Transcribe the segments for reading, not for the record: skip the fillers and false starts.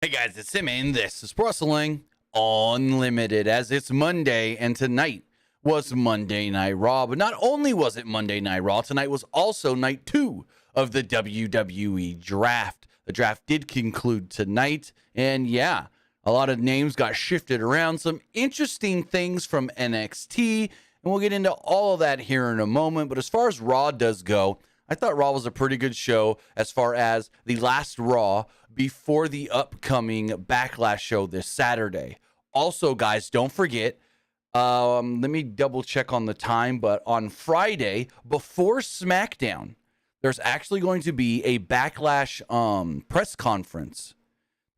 Hey guys, it's Heyman. This is Wrestling Unlimited, as it's Monday, and tonight was Monday Night Raw. But not only was it Monday Night Raw, tonight was also night 2 of the WWE Draft. The draft did conclude tonight, and yeah, a lot of names got shifted around. Some interesting things from NXT, and we'll get into all of that here in a moment. But as far as Raw does go, I thought Raw was a pretty good show as far as the last Raw before the upcoming Backlash show this Saturday. Also, guys, don't forget, let me double check on the time, but on Friday, before SmackDown, there's actually going to be a Backlash press conference.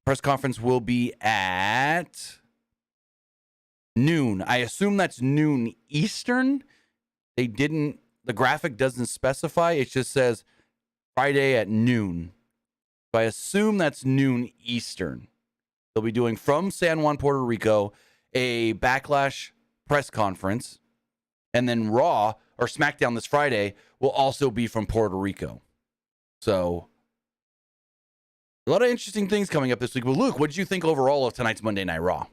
Press conference will be at noon. I assume that's noon Eastern. The graphic doesn't specify. It just says Friday at noon. So I assume that's noon Eastern. They'll be doing from San Juan, Puerto Rico, a Backlash press conference. And then Raw or SmackDown this Friday will also be from Puerto Rico. So a lot of interesting things coming up this week. But Luke, what did you think overall of tonight's Monday Night Raw?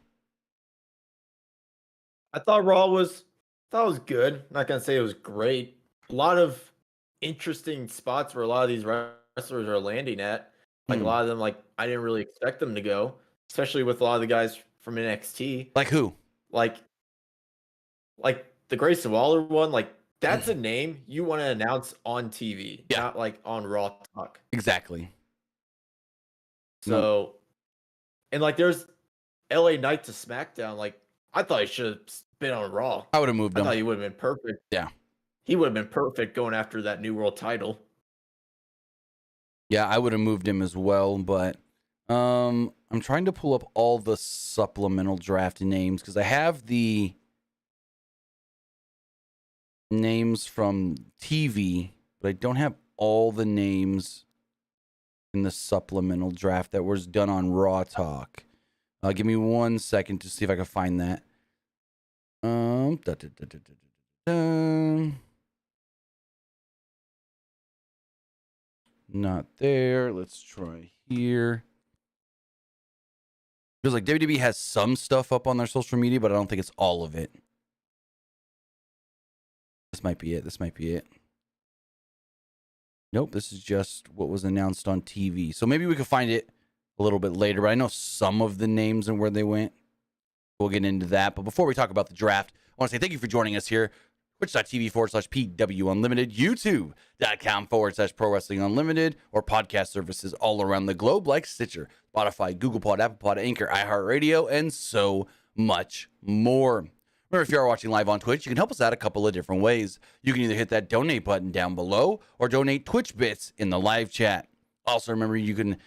I thought Raw was good. Not gonna say it was great. A lot of interesting spots where a lot of these wrestlers are landing at. Like a lot of them, like I didn't really expect them to go, especially with a lot of the guys from NXT. Like who? Like the Grayson Waller one. Like that's a name you want to announce on TV, not like on Raw Talk. Exactly. So, and like there's LA Knight to SmackDown. Like I thought he should have been on Raw. I would have moved him. I thought he would have been perfect. Yeah. He would have been perfect going after that New World title. Yeah, I would have moved him as well, but I'm trying to pull up all the supplemental draft names because I have the names from TV, but I don't have all the names in the supplemental draft that was done on Raw Talk. Give me 1 second to see if I can find that. Not there. Let's try here. Feels like WWE has some stuff up on their social media, but I don't think it's all of it. This might be it. Nope, this is just what was announced on TV. So maybe we could find it a little bit later, but I know some of the names and where they went. We'll get into that. But before we talk about the draft, I want to say thank you for joining us here. Twitch.tv/PWU Unlimited, YouTube.com/Pro Wrestling Unlimited, or podcast services all around the globe like Stitcher, Spotify, Google Pod, Apple Pod, Anchor, iHeartRadio, and so much more. Remember, if you are watching live on Twitch, you can help us out a couple of different ways. You can either hit that donate button down below or donate Twitch bits in the live chat. Also, remember, you can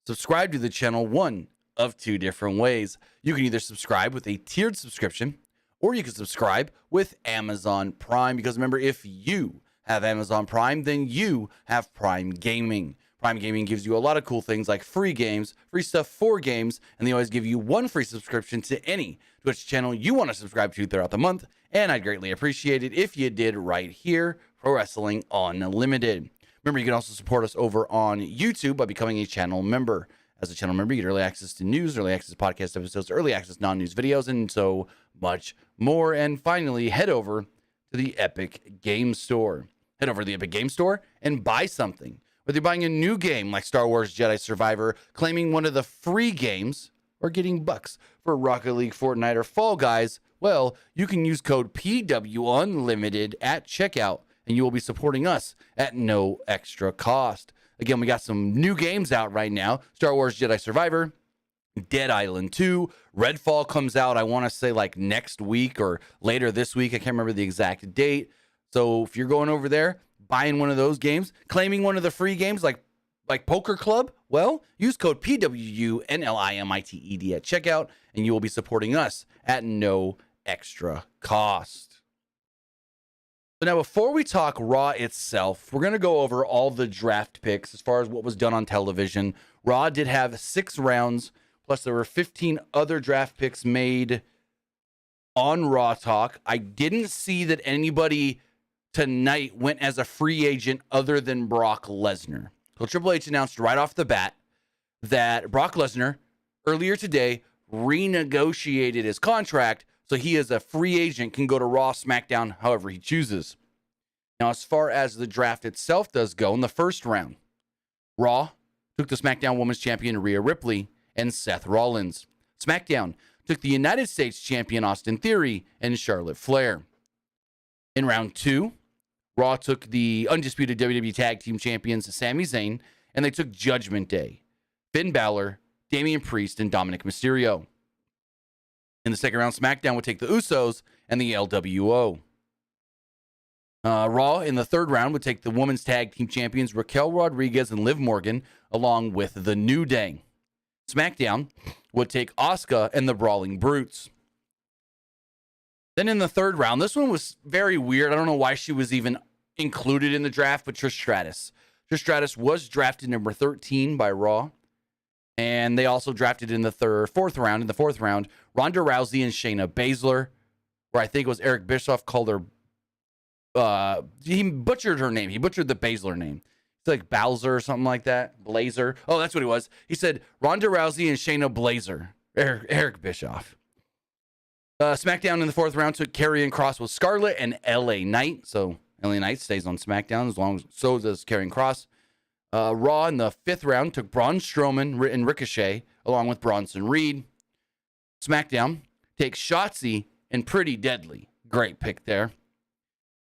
subscribe to the channel one of 2 different ways. You can either subscribe with a tiered subscription, or you can subscribe with Amazon Prime, because remember, if you have Amazon Prime, then you have Prime Gaming. Prime Gaming gives you a lot of cool things like free games, free stuff for games, and they always give you 1 free subscription to any Twitch channel you want to subscribe to throughout the month, and I'd greatly appreciate it if you did right here, Pro Wrestling Unlimited. Remember, you can also support us over on YouTube by becoming a channel member. As a channel member, you get early access to news, early access to podcast episodes, early access non-news videos, and so much more. And finally, head over to the Epic Game Store. Head over to the Epic Game Store and buy something. Whether you're buying a new game like Star Wars Jedi Survivor, claiming one of the free games, or getting bucks for Rocket League, Fortnite, or Fall Guys, well, you can use code PW Unlimited at checkout, and you will be supporting us at no extra cost. Again, we got some new games out right now. Star Wars Jedi Survivor, Dead Island 2, Redfall comes out, I want to say like next week or later this week. I can't remember the exact date. So if you're going over there, buying one of those games, claiming one of the free games like Poker Club, well, use code PWU NLIMITED at checkout, and you will be supporting us at no extra cost. So now, before we talk Raw itself, we're going to go over all the draft picks as far as what was done on television. Raw did have 6 rounds, plus there were 15 other draft picks made on Raw Talk. I didn't see that anybody tonight went as a free agent other than Brock Lesnar. So Triple H announced right off the bat that Brock Lesnar earlier today renegotiated his contract, so he as a free agent can go to Raw, SmackDown, however he chooses. Now, as far as the draft itself does go, in the first round, Raw took the SmackDown Women's Champion Rhea Ripley and Seth Rollins. SmackDown took the United States Champion Austin Theory and Charlotte Flair. In round 2, Raw took the undisputed WWE Tag Team Champions Sami Zayn, and they took Judgment Day, Finn Balor, Damian Priest, and Dominic Mysterio. In the second round, SmackDown would take the Usos and the LWO. Raw in the third round would take the Women's Tag Team Champions Raquel Rodriguez and Liv Morgan, along with the New Day. SmackDown would take Asuka and the Brawling Brutes. Then in the third round, this one was very weird. I don't know why she was even included in the draft, but Trish Stratus. Trish Stratus was drafted number 13 by Raw. And they also drafted in the fourth round, Ronda Rousey and Shayna Baszler, where I think it was Eric Bischoff called her, he butchered her name. He butchered the Baszler name. It's like Bowser or something like that. Blazer. Oh, that's what it was. He said Ronda Rousey and Shayna Blazer. Eric Bischoff. SmackDown in the fourth round took Karrion Kross with Scarlett and LA Knight. So LA Knight stays on SmackDown as long as so does Karrion Kross. Raw in the fifth round took Braun Strowman and Ricochet along with Bronson Reed. SmackDown takes Shotzi and Pretty Deadly. Great pick there.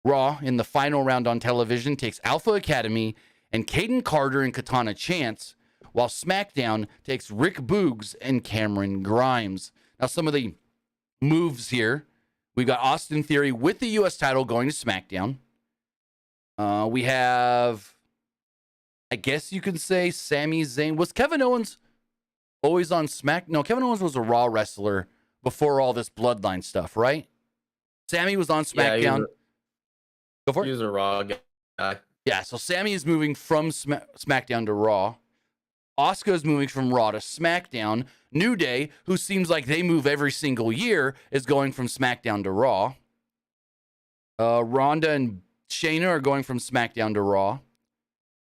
Raw in the final round on television takes Alpha Academy and Caden Carter and Katana Chance, while SmackDown takes Rick Boogs and Cameron Grimes. Now, some of the moves here. We've got Austin Theory with the U.S. title going to SmackDown. We have, I guess you could say, Sami Zayn. Was Kevin Owens always on Smack? No, Kevin Owens was a Raw wrestler before all this Bloodline stuff, right? Sammy was on SmackDown. Go for it. He was a Raw guy. Yeah, so Sammy is moving from SmackDown to Raw. Asuka is moving from Raw to SmackDown. New Day, who seems like they move every single year, is going from SmackDown to Raw. Ronda and Shayna are going from SmackDown to Raw.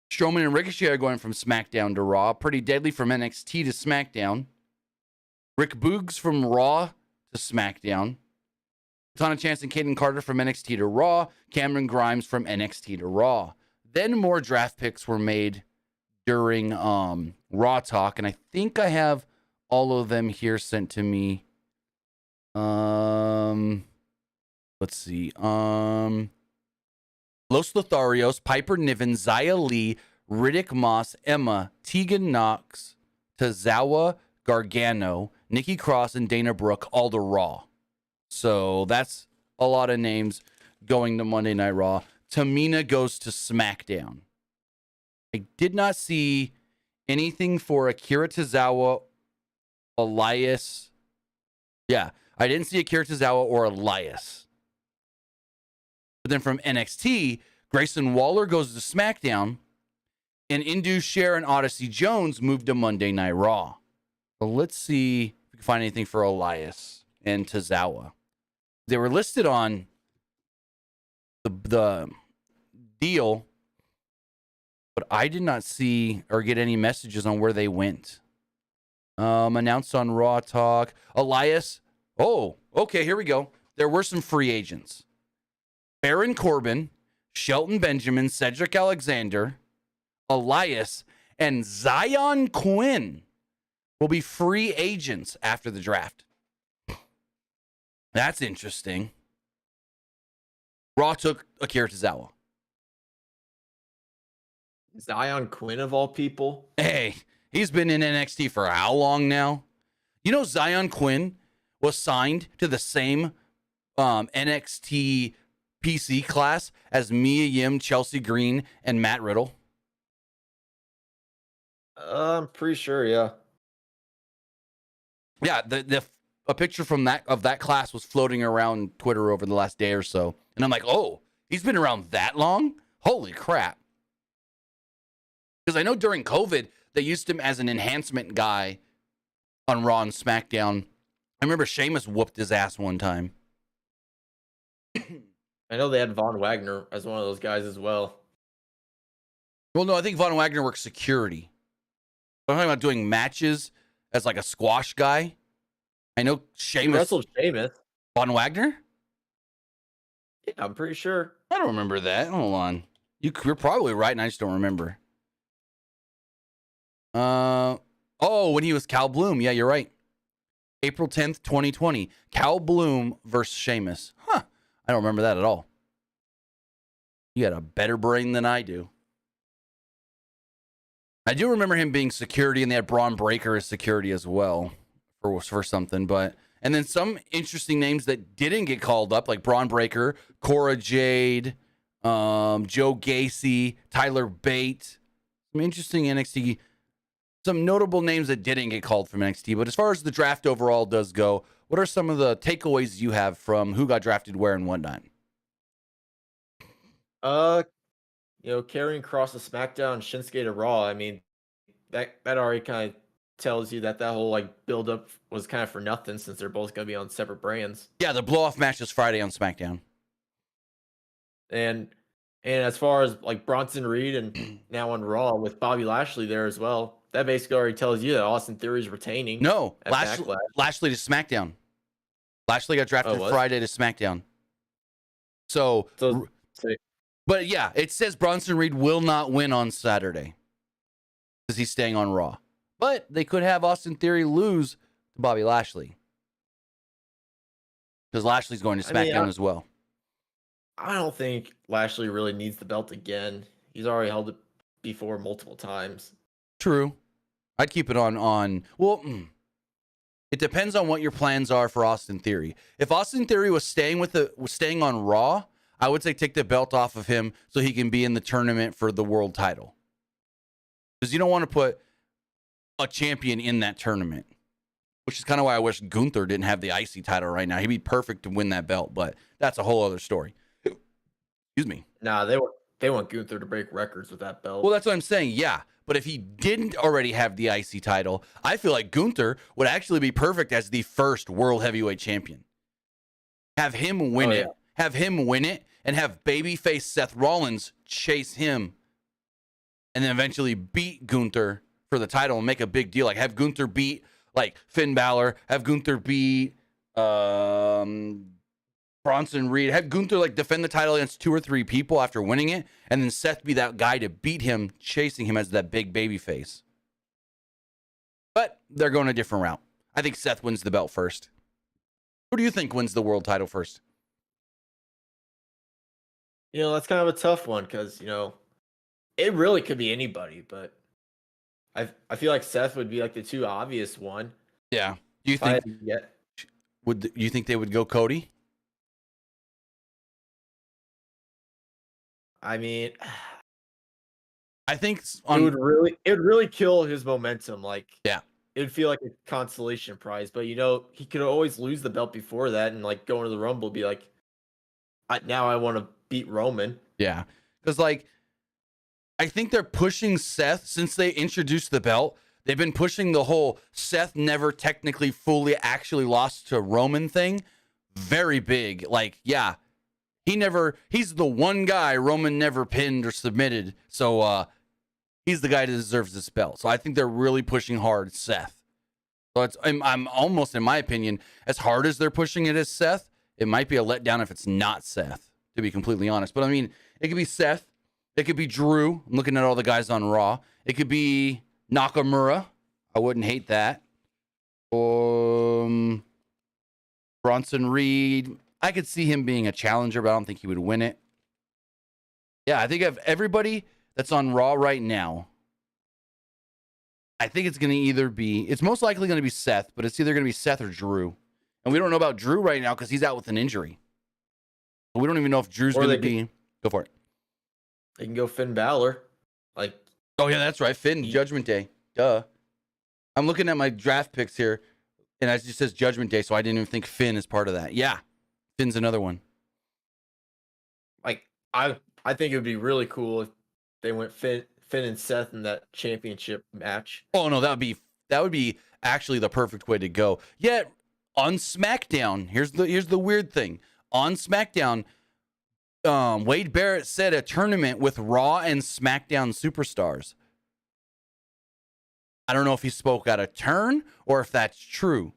Strowman and Ricochet are going from SmackDown to Raw. Pretty Deadly from NXT to SmackDown. Rick Boogs from Raw to SmackDown. Katana Chance and Caden Carter from NXT to Raw. Cameron Grimes from NXT to Raw. Then more draft picks were made during Raw Talk, and I think I have all of them here sent to me. Let's see. Los Lotharios, Piper Niven, Xia Li, Riddick Moss, Emma, Tegan Knox, Tozawa Gargano, Nikki Cross, and Dana Brooke, all to Raw. So that's a lot of names going to Monday Night Raw. Tamina goes to SmackDown. I did not see anything for Akira Tozawa, Elias. Yeah, I didn't see Akira Tozawa or Elias. But then from NXT, Grayson Waller goes to SmackDown, and Indus Sher and Odyssey Jones moved to Monday Night Raw. So let's see if we can find anything for Elias and Tozawa. They were listed on the deal, but I did not see or get any messages on where they went. Announced on Raw Talk. Elias. Oh, okay, here we go. There were some free agents. Baron Corbin, Shelton Benjamin, Cedric Alexander, Elias, and Zion Quinn will be free agents after the draft. That's interesting. Raw took Akira Tozawa. Zion Quinn of all people. Hey, he's been in NXT for how long now? You know, Zion Quinn was signed to the same NXT PC class as Mia Yim, Chelsea Green, and Matt Riddle. I'm pretty sure, yeah. Yeah, a picture from that class was floating around Twitter over the last day or so. And I'm like, oh, he's been around that long? Holy crap. Because I know during COVID, they used him as an enhancement guy on Raw and SmackDown. I remember Sheamus whooped his ass one time. I know they had Von Wagner as one of those guys as well. Well, no, I think Von Wagner works security. I'm talking about doing matches as like a squash guy. I know He Sheamus. wrestled Sheamus. Von Wagner? Yeah, I'm pretty sure. I don't remember that. Hold on. You're probably right, and I just don't remember. When he was Cal Bloom. Yeah, you're right. April 10th, 2020. Cal Bloom versus Sheamus. Huh. I don't remember that at all. You got a better brain than I do. I do remember him being security, and they had Braun Breaker as security as well for something. And then some interesting names that didn't get called up, like Braun Breaker, Cora Jade, Joe Gacy, Tyler Bate. Some interesting NXT, some notable names that didn't get called from NXT. But as far as the draft overall does go, what are some of the takeaways you have from who got drafted where and whatnot? Carrying Cross to SmackDown, Shinsuke to Raw. I mean, that already kind of tells you that whole like build up was kind of for nothing since they're both gonna be on separate brands. Yeah, the blow off match is Friday on SmackDown. And as far as like Bronson Reed and now on Raw with Bobby Lashley there as well, that basically already tells you that Austin Theory is retaining. No, Lashley to SmackDown. Lashley got drafted Friday to SmackDown. But yeah, it says Bronson Reed will not win on Saturday because he's staying on Raw. But they could have Austin Theory lose to Bobby Lashley because Lashley's going to SmackDown as well. I don't think Lashley really needs the belt again. He's already held it before multiple times. True. I'd keep it on. Well, it depends on what your plans are for Austin Theory. If Austin Theory was staying on Raw, I would say take the belt off of him so he can be in the tournament for the world title. Because you don't want to put a champion in that tournament, which is kind of why I wish Gunther didn't have the IC title right now. He'd be perfect to win that belt, but that's a whole other story. Excuse me. Nah, they want Gunther to break records with that belt. Well, that's what I'm saying, yeah. But if he didn't already have the IC title, I feel like Gunther would actually be perfect as the first world heavyweight champion. Have him win it. Have him win it and have babyface Seth Rollins chase him and then eventually beat Gunther for the title and make a big deal. Like have Gunther beat like Finn Balor, have Gunther beat Bronson Reed, have Gunther like defend the title against 2 or 3 people after winning it, and then Seth be that guy to beat him, chasing him as that big baby face. But they're going a different route. I think Seth wins the belt first. Who do you think wins the world title first? That's kind of a tough one because, it really could be anybody, but I feel like Seth would be like the too obvious one. Yeah. Do you think you think they would go Cody? I mean, I think it would really kill his momentum. Like, yeah, it would feel like a consolation prize. But he could always lose the belt before that, and like go into the Rumble, be like, now I want to beat Roman. Yeah, because like I think they're pushing Seth since they introduced the belt. They've been pushing the whole Seth never technically fully actually lost to Roman thing very big. Like, yeah. He's the one guy Roman never pinned or submitted. So he's the guy that deserves this belt. So I think they're really pushing hard Seth. So I'm almost, in my opinion, as hard as they're pushing it as Seth, it might be a letdown if it's not Seth, to be completely honest. But I mean, it could be Seth. It could be Drew. I'm looking at all the guys on Raw. It could be Nakamura. I wouldn't hate that. Bronson Reed. I could see him being a challenger, but I don't think he would win it. Yeah, I think of everybody that's on Raw right now, I think it's going to it's most likely going to be Seth, but it's either going to be Seth or Drew. And we don't know about Drew right now because he's out with an injury. We don't even know if Drew's going to be. Go for it. They can go Finn Balor. Oh, yeah, that's right. Finn, Judgment Day. Duh. I'm looking at my draft picks here, and it just says Judgment Day, so I didn't even think Finn is part of that. Yeah. Finn's another one. I think it would be really cool if they went Finn and Seth in that championship match. Oh no, that would be actually the perfect way to go. Yet on SmackDown, here's the weird thing. On SmackDown, Wade Barrett said a tournament with Raw and SmackDown superstars. I don't know if he spoke out of turn or if that's true.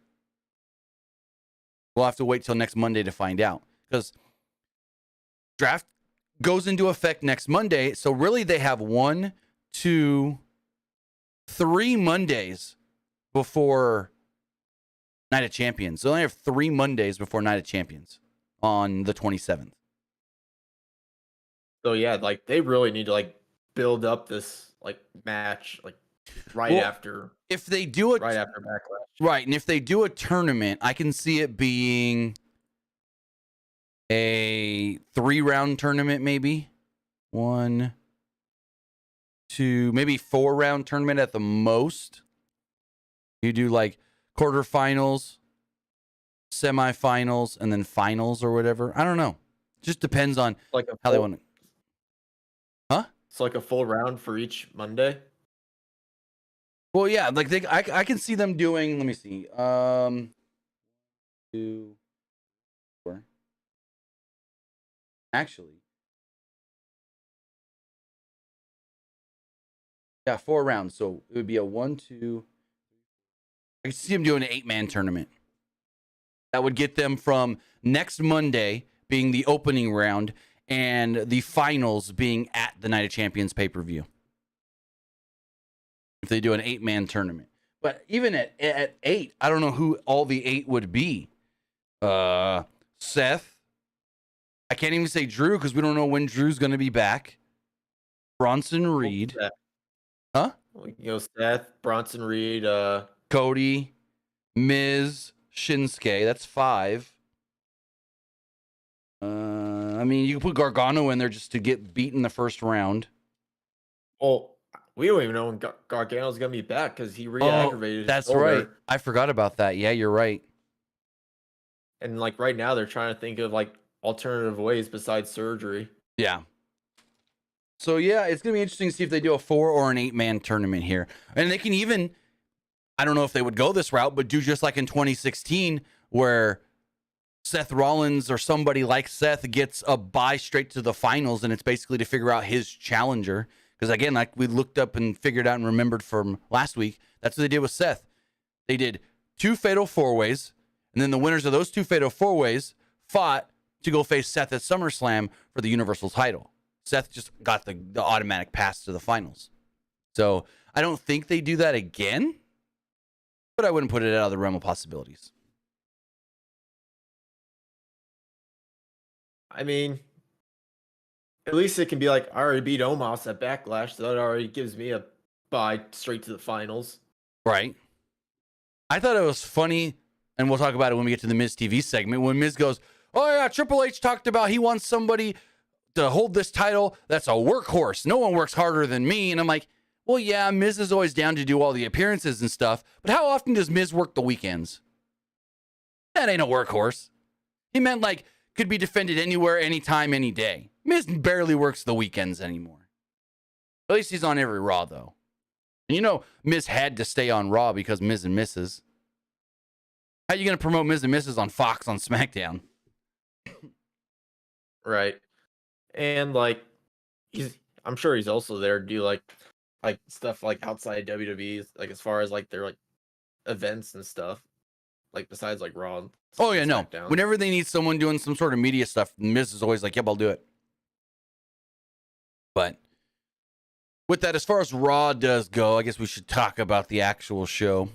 We'll have to wait till next Monday to find out, because draft goes into effect next Monday. So really they have 1, 2, 3 Mondays before Night of Champions. So they only have 3 Mondays before Night of Champions on the 27th. So yeah, like they really need to like build up this like match like right after if they do it right after Backlash. Right, and if they do a tournament, I can see it being a 3-round tournament, maybe 1, 2, maybe 4-round tournament at the most. You do like quarterfinals, semifinals, and then finals or whatever. I don't know. Just depends on Like how they want to. Huh? It's like a full round for each Monday. Well, yeah, like I can see them doing. Let me see. 2, 4. Actually, yeah, 4 rounds. So it would be a 1, 2. I can see them doing an 8-man tournament. That would get them from next Monday being the opening round and the finals being at the Night of Champions pay-per-view. If they do an 8-man tournament. But even at 8, I don't know who all the 8 would be. Seth. I can't even say Drew because we don't know when Drew's going to be back. Bronson Reed. Huh? Seth, Bronson Reed, Cody, Miz, Shinsuke. That's 5. I mean, you can put Gargano in there just to get beat in the first round. Oh, we don't even know when Gargano's gonna be back because he re-aggravated. That's right. I forgot about that. Yeah, you're right. And like right now, they're trying to think of like alternative ways besides surgery. Yeah. So yeah, it's gonna be interesting to see if they do a 4 or an 8-man tournament here, and they can even. I don't know if they would go this route, but do just like in 2016 where Seth Rollins or somebody like Seth gets a bye straight to the finals, and it's basically to figure out his challenger. Because again, like we looked up and figured out and remembered from last week, that's what they did with Seth. They did 2 fatal 4-ways, and then the winners of those 2 fatal 4-ways fought to go face Seth at SummerSlam for the Universal title. Seth just got the automatic pass to the finals. So I don't think they do that again, but I wouldn't put it out of the realm of possibilities. I mean, at least it can be like, I already beat Omos at Backlash, so that already gives me a bye straight to the finals. Right. I thought it was funny, and we'll talk about it when we get to the Miz TV segment, when Miz goes, oh yeah, Triple H talked about he wants somebody to hold this title that's a workhorse. No one works harder than me. And I'm like, well, yeah, Miz is always down to do all the appearances and stuff, but how often does Miz work the weekends? That ain't a workhorse. He meant like could be defended anywhere, anytime, any day. Miz barely works the weekends anymore. At least he's on every Raw, though. And you know, Miz had to stay on Raw because Miz and Mrs. How are you going to promote Miz and Mrs. on Fox on SmackDown? Right. And like, I'm sure he's also there to do like stuff like outside WWE, like as far as like their like events and stuff, like besides like Raw. Oh yeah, no. Whenever they need someone doing some sort of media stuff, Miz is always like, "Yep, I'll do it." But with that, as far as Raw does go, I guess we should talk about the actual show.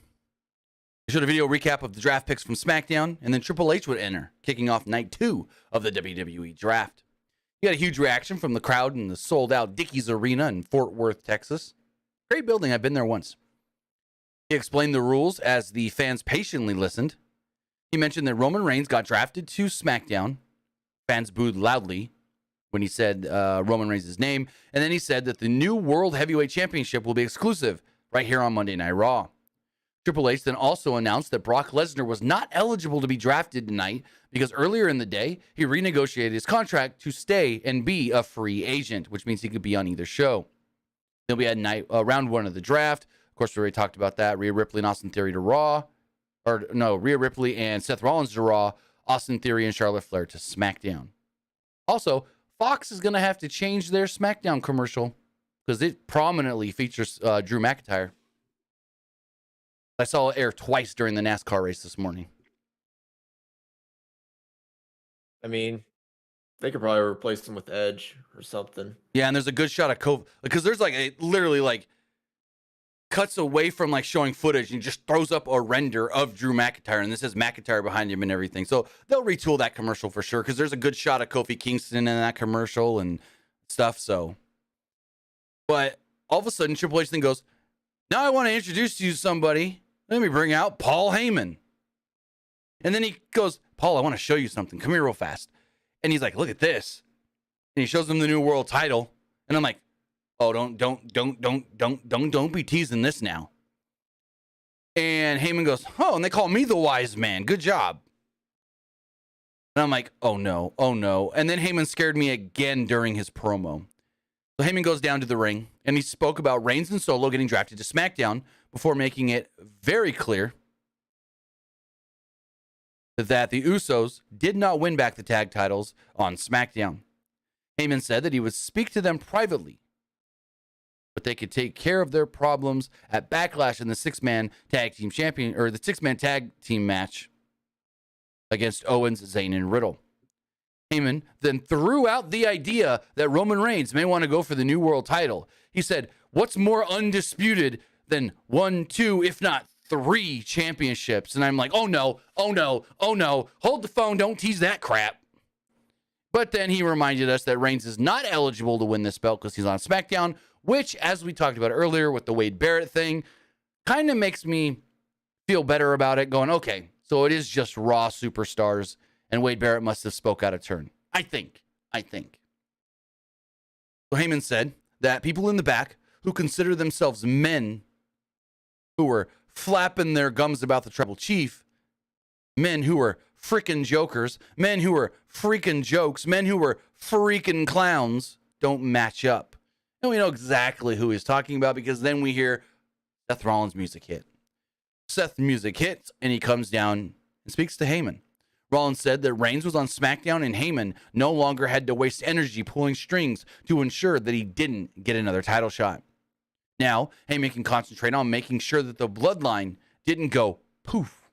We showed a video recap of the draft picks from SmackDown, and then Triple H would enter, kicking off night 2 of the WWE draft. He got a huge reaction from the crowd in the sold-out Dickies Arena in Fort Worth, Texas. Great building. I've been there once. He explained the rules as the fans patiently listened. He mentioned that Roman Reigns got drafted to SmackDown. Fans booed loudly when he said Roman Reigns' name. And then he said that the new World Heavyweight Championship will be exclusive right here on Monday Night Raw. Triple H then also announced that Brock Lesnar was not eligible to be drafted tonight because earlier in the day, he renegotiated his contract to stay and be a free agent, which means he could be on either show. Then we had round 1 of the draft. Of course, we already talked about that. Rhea Ripley and Austin Theory to Raw. Rhea Ripley and Seth Rollins to Raw. Austin Theory and Charlotte Flair to SmackDown. Also, Fox is going to have to change their SmackDown commercial because it prominently features Drew McIntyre. I saw it air twice during the NASCAR race this morning. I mean, they could probably replace him with Edge or something. Yeah, and there's a good shot of Kofi because there's like a literally like cuts away from like showing footage and just throws up a render of Drew McIntyre, and this is McIntyre behind him and everything. So they'll retool that commercial for sure because there's a good shot of Kofi Kingston in that commercial and stuff. So, but all of a sudden Triple H then goes, "Now I want to introduce you to somebody. Let me bring out Paul Heyman." And then he goes, "Paul, I want to show you something. Come here real fast." And he's like, "Look at this." And he shows him the new world title. And I'm like, "Oh, don't be teasing this now." And Heyman goes, "Oh, and they call me the wise man. Good job." And I'm like, oh no. And then Heyman scared me again during his promo. So Heyman goes down to the ring and he spoke about Reigns and Solo getting drafted to SmackDown before making it very clear that the Usos did not win back the tag titles on SmackDown. Heyman said that he would speak to them privately, but they could take care of their problems at Backlash in the six-man tag team match against Owens, Zayn, and Riddle. Heyman then threw out the idea that Roman Reigns may want to go for the new world title. He said, "What's more undisputed than 1, 2, if not 3 championships?" And I'm like, oh no. Hold the phone. Don't tease that crap. But then he reminded us that Reigns is not eligible to win this belt because he's on SmackDown, which, as we talked about earlier with the Wade Barrett thing, kind of makes me feel better about it, going, okay, so it is just Raw superstars, and Wade Barrett must have spoke out of turn. I think. So Heyman said that people in the back who consider themselves men who were flapping their gums about the tribal chief, men who were freaking jokers, men who were freaking jokes, men who were freaking clowns, don't match up. And we know exactly who he's talking about because then we hear Seth Rollins' music hit. Seth's music hits and he comes down and speaks to Heyman. Rollins said that Reigns was on SmackDown and Heyman no longer had to waste energy pulling strings to ensure that he didn't get another title shot. Now, Heyman can concentrate on making sure that the bloodline didn't go poof.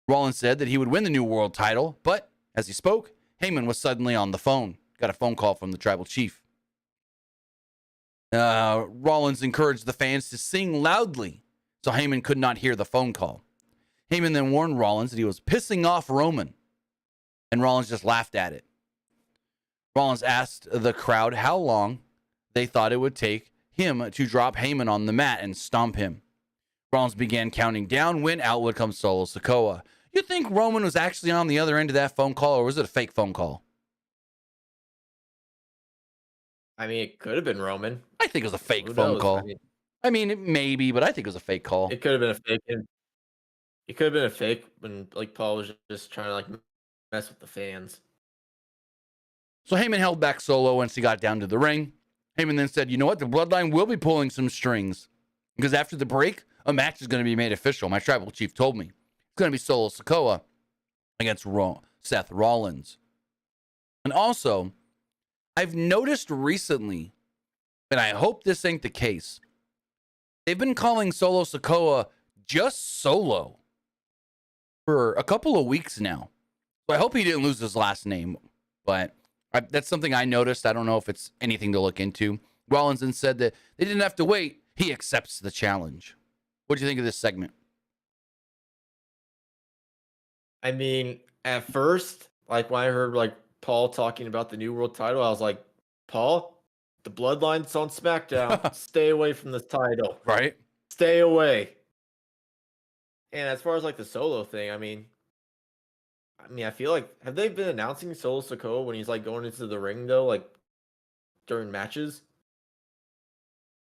Rollins said that he would win the new world title, but as he spoke, Heyman was suddenly on the phone. Got a phone call from the tribal chief. Rollins encouraged the fans to sing loudly so Heyman could not hear the phone call. Heyman then warned Rollins that he was pissing off Roman, and Rollins just laughed at it. Rollins asked the crowd how long they thought it would take him to drop Heyman on the mat and stomp him. Rollins began counting down when out would come Solo Sikoa. You think Roman was actually on the other end of that phone call, or was it a fake phone call? I mean, it could have been Roman. I think it was a fake phone call. I mean, maybe, but I think it was a fake call. It could have been a fake. It could have been a fake when like Paul was just trying to like mess with the fans. So Heyman held back Solo once he got down to the ring. Heyman then said, "You know what? The Bloodline will be pulling some strings because after the break, a match is going to be made official. My tribal chief told me it's going to be Solo Sikoa against Seth Rollins." And also, I've noticed recently, and I hope this ain't the case, they've been calling Solo Sikoa just Solo for a couple of weeks now. So I hope he didn't lose his last name, but that's something I noticed. I don't know if it's anything to look into. Rollins then said that they didn't have to wait. He accepts the challenge. What do you think of this segment? I mean, at first, like when I heard like Paul talking about the new world title, I was like, Paul, the Bloodline's on SmackDown. Stay away from the title. Right? Stay away. And as far as like the Solo thing, I mean, I feel like have they been announcing Solo Sikoa when he's like going into the ring though, like during matches?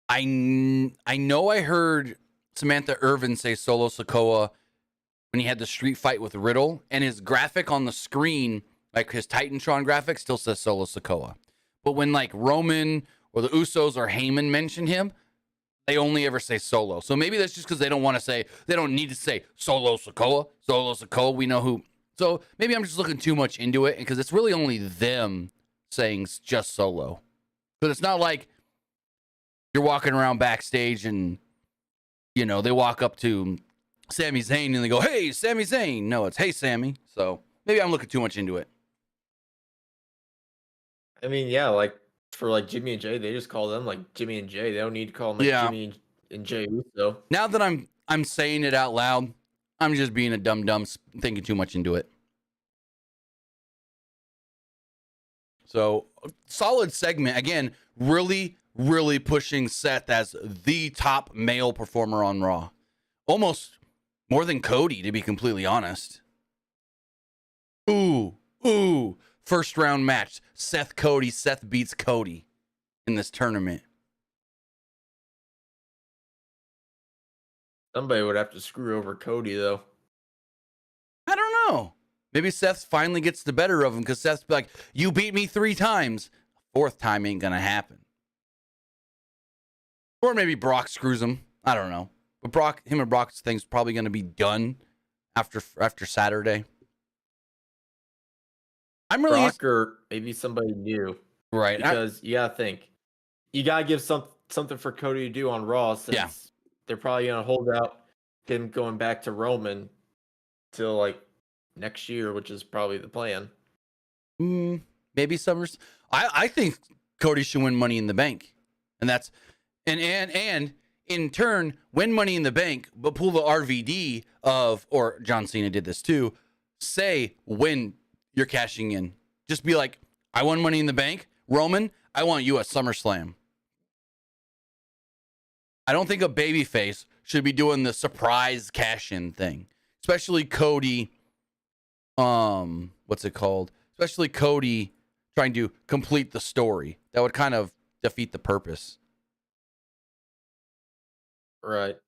I know I heard Samantha Irvin say Solo Sikoa when he had the street fight with Riddle, and his graphic on the screen, like his Titantron graphic, still says Solo Sikoa. But when like Roman or the Usos or Heyman mention him, they only ever say Solo. So maybe that's just because they don't need to say Solo Sikoa. We know who. So maybe I'm just looking too much into it because it's really only them saying just Solo. Because it's not like you're walking around backstage and, you know, they walk up to Sami Zayn and they go, hey, Sami Zayn. No, it's hey, Sami. So maybe I'm looking too much into it. I mean, yeah, like for like Jimmy and Jay, they just call them like Jimmy and Jay. They don't need to call them like Jimmy and Jay Uso. Now that I'm saying it out loud, I'm just being a dum-dum, thinking too much into it. So, solid segment. Again, really, really pushing Seth as the top male performer on Raw. Almost more than Cody, to be completely honest. Ooh. First round match. Seth Cody. Seth beats Cody in this tournament. Somebody would have to screw over Cody, though. I don't know. Maybe Seth finally gets the better of him because Seth's like, you beat me 3 times. 4th time ain't going to happen. Or maybe Brock screws him. I don't know. But him and Brock's thing's probably going to be done after Saturday. I'm really... Brock or maybe somebody new. Right. Because you got to think. You got to give something for Cody to do on Raw since they're probably going to hold out him going back to Roman till like next year, which is probably the plan. Maybe Summers. I think Cody should win Money in the Bank, and that's and in turn win Money in the Bank, but pull the RVD of, or John Cena did this too. Say when you're cashing in, just be like, I won Money in the Bank, Roman. I want you at SummerSlam. I don't think a babyface should be doing the surprise cash-in thing, especially Cody. What's it called? Especially Cody trying to complete the story. That would kind of defeat the purpose. Right.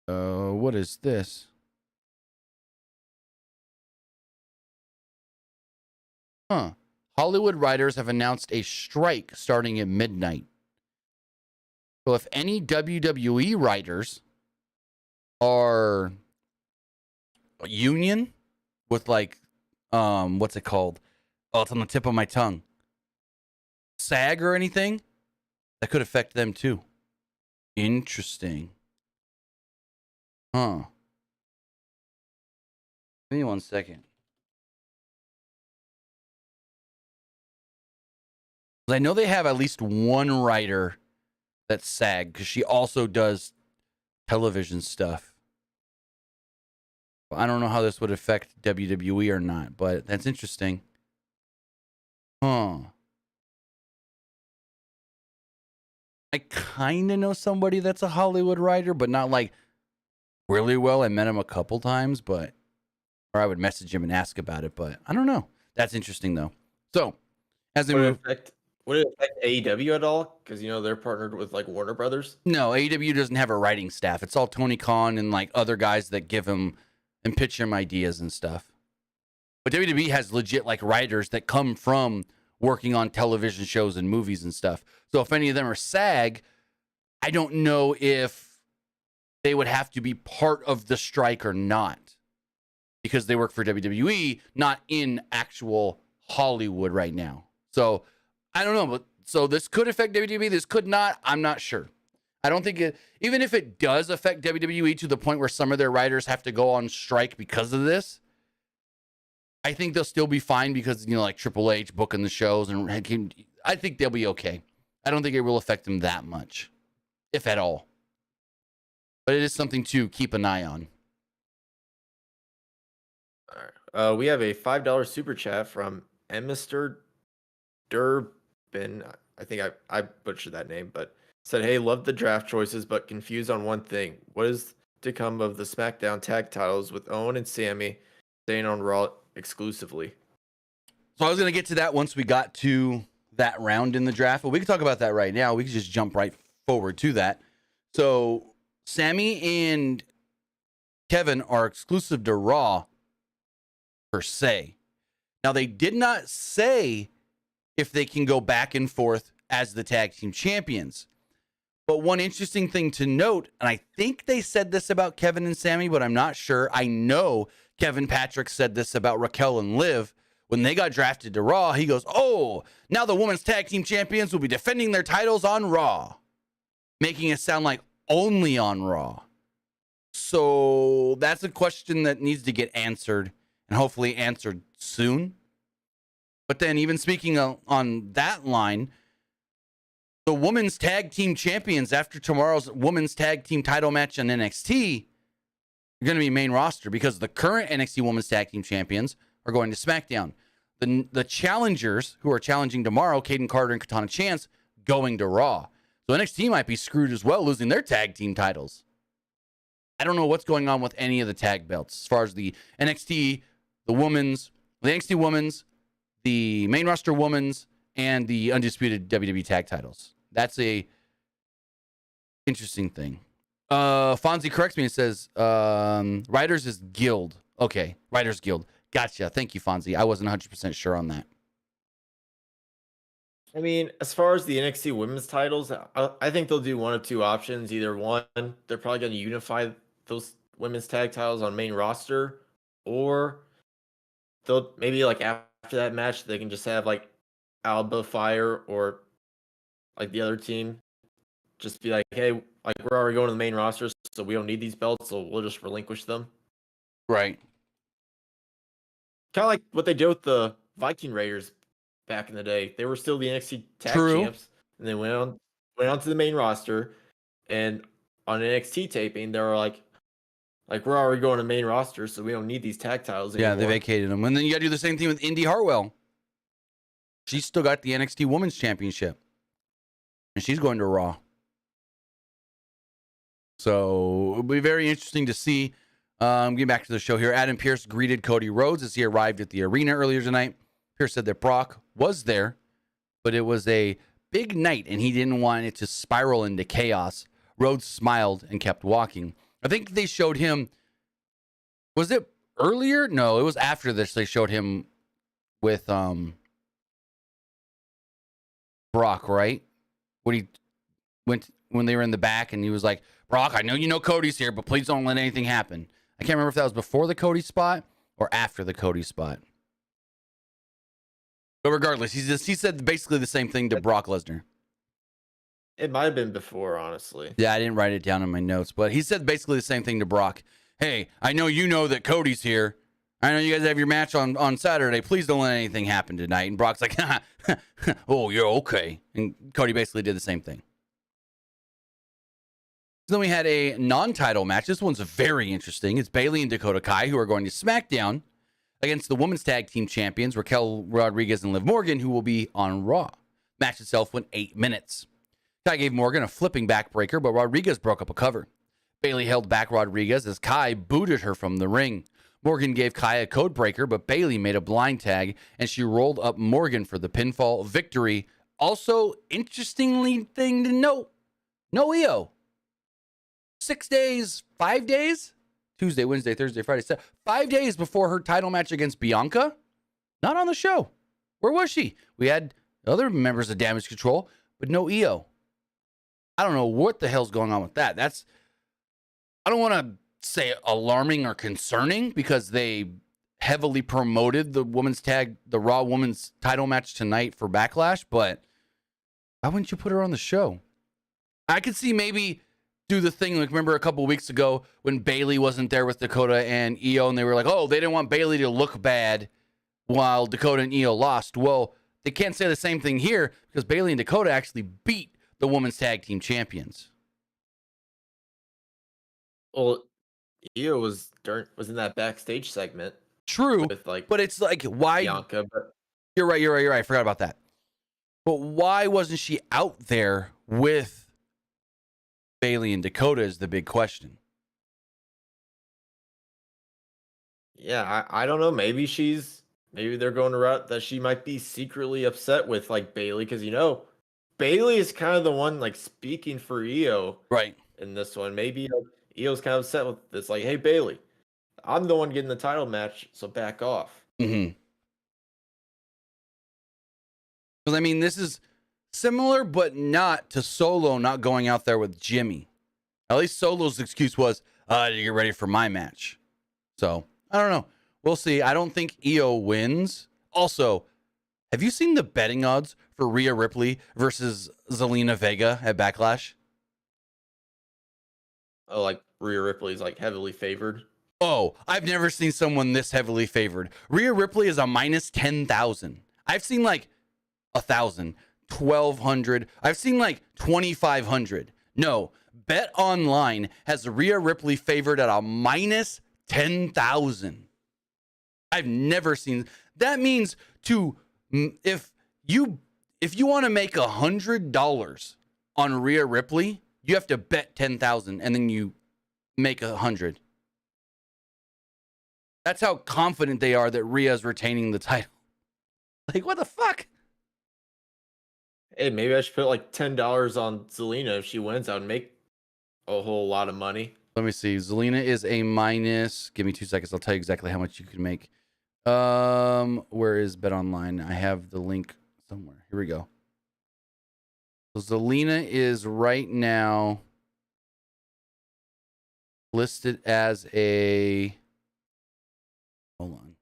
What is this? Hollywood writers have announced a strike starting at midnight. So if any WWE writers are union with like, what's it called? Oh, it's on the tip of my tongue. SAG or anything, that could affect them too. Interesting. Give me 1 second. I know they have at least one writer that's SAG because she also does television stuff. I don't know how this would affect WWE or not, but that's interesting. I kind of know somebody that's a Hollywood writer, but not like really well. I met him a couple times, or I would message him and ask about it, but I don't know. That's interesting though. So, as they move... Would it affect AEW at all? Because, they're partnered with, like, Warner Brothers? No, AEW doesn't have a writing staff. It's all Tony Khan and, like, other guys that give him and pitch him ideas and stuff. But WWE has legit, like, writers that come from working on television shows and movies and stuff. So if any of them are SAG, I don't know if they would have to be part of the strike or not. Because they work for WWE, not in actual Hollywood right now. So... I don't know, but so this could affect WWE. This could not. I'm not sure. I don't think it, even if it does affect WWE to the point where some of their writers have to go on strike because of this, I think they'll still be fine because, like Triple H booking the shows, and I think they'll be okay. I don't think it will affect them that much, if at all. But it is something to keep an eye on. All right. We have a $5 super chat from Mr. Durbin. I think I butchered that name, but said, hey, love the draft choices, but confused on one thing. What is to come of the SmackDown tag titles with Owen and Sammy staying on Raw exclusively? So I was going to get to that once we got to that round in the draft, but we can talk about that right now. We can just jump right forward to that. So Sammy and Kevin are exclusive to Raw per se. Now, they did not say if they can go back and forth as the tag team champions. But one interesting thing to note, and I think they said this about Kevin and Sammy, but I'm not sure. I know Kevin Patrick said this about Raquel and Liv. When they got drafted to Raw, he goes, oh, now the women's tag team champions will be defending their titles on Raw. Making it sound like only on Raw. So that's a question that needs to get answered and hopefully answered soon. But then even speaking on that line, the women's tag team champions after tomorrow's women's tag team title match on NXT are going to be main roster because the current NXT women's tag team champions are going to SmackDown. The challengers who are challenging tomorrow, Kaden Carter and Katana Chance, going to Raw. So NXT might be screwed as well, losing their tag team titles. I don't know what's going on with any of the tag belts as far as the NXT, the NXT women's, the main roster women's, and the undisputed WWE tag titles. That's a interesting thing. Fonzie corrects me and says, Writers is Guild. Okay, Writers Guild. Gotcha. Thank you, Fonzie. I wasn't 100% sure on that. I mean, as far as the NXT women's titles, I think they'll do one of two options. Either one, they're probably going to unify those women's tag titles on main roster, or they'll maybe like after that match, they can just have like Alba Fire or like the other team just be like, hey, like we're already going to the main roster, so we don't need these belts, so we'll just relinquish them. Right. Kind of like what they did with the Viking Raiders back in the day. They were still the NXT tag champs, and they went on to the main roster. And on NXT taping, they were like we're already going to the main roster, so we don't need these tag titles anymore. Yeah, they vacated them. And then you got to do the same thing with Indy Hartwell. She's still got the NXT Women's Championship, and she's going to Raw. So it'll be very interesting to see. Getting back to the show here, Adam Pearce greeted Cody Rhodes as he arrived at the arena earlier tonight. Pearce said that Brock was there, but it was a big night and he didn't want it to spiral into chaos. Rhodes smiled and kept walking. I think they showed him, was it earlier? No, it was after this. They showed him with Brock, right? When they were in the back and he was like, Brock, I know you know Cody's here, but please don't let anything happen. I can't remember if that was before the Cody spot or after the Cody spot. But regardless, he said basically the same thing to Brock Lesnar. It might have been before, honestly. Yeah, I didn't write it down in my notes, but he said basically the same thing to Brock. Hey, I know you know that Cody's here. I know you guys have your match on Saturday. Please don't let anything happen tonight. And Brock's like, oh, you're okay. And Cody basically did the same thing. So then we had a non-title match. This one's very interesting. It's Bayley and Dakota Kai who are going to SmackDown against the women's tag team champions, Raquel Rodriguez and Liv Morgan, who will be on Raw. Match itself went 8 minutes. Kai gave Morgan a flipping backbreaker, but Rodriguez broke up a cover. Bayley held back Rodriguez as Kai booted her from the ring. Morgan gave Kai a code breaker, but Bayley made a blind tag, and she rolled up Morgan for the pinfall victory. Also, interestingly thing to note, no EO. 6 days, 5 days, Tuesday, Wednesday, Thursday, Friday, Saturday, 5 days before her title match against Bianca, not on the show. Where was she? We had other members of Damage Control, but no EO. I don't know what the hell's going on with that. I don't want to say alarming or concerning because they heavily promoted the Raw Women's title match tonight for Backlash, but why wouldn't you put her on the show? I could see maybe do the thing, like remember a couple weeks ago when Bayley wasn't there with Dakota and Io, and they were like, oh, they didn't want Bayley to look bad while Dakota and Io lost. Well, they can't say the same thing here because Bayley and Dakota actually beat the women's tag team champions. Well, Io was in that backstage segment. True, with but it's like, why? Bianca, but You're right. I forgot about that. But why wasn't she out there with Bayley and Dakota is the big question. Yeah, I don't know. Maybe they're going a route that she might be secretly upset with like Bayley, because Bayley is kind of the one like speaking for Io right in this one. Maybe Io's kind of upset with this, like, hey Bayley, I'm the one getting the title match, so back off. Mm-hmm. Because I mean, this is similar, but not to Solo not going out there with Jimmy. At least Solo's excuse was, to get ready for my match. So, I don't know. We'll see. I don't think Io wins. Also, have you seen the betting odds for Rhea Ripley versus Zelina Vega at Backlash? Oh, like Rhea Ripley's like heavily favored. Oh, I've never seen someone this heavily favored. Rhea Ripley is a minus 10,000. I've seen like 1,000, 1,200. I've seen like 2,500. No, Bet Online has Rhea Ripley favored at a minus 10,000. I've never seen. That means if you want to make $100 on Rhea Ripley, you have to bet 10,000 and then you make 100. That's how confident they are that Rhea's retaining the title. Like, what the fuck? Hey, maybe I should put like $10 on Zelina if she wins. I would make a whole lot of money. Let me see. Zelina is a minus. Give me 2 seconds. I'll tell you exactly how much you can make. Where is Bet Online? I have the link somewhere. Here we go. So Zelina is right now listed as a, hold on,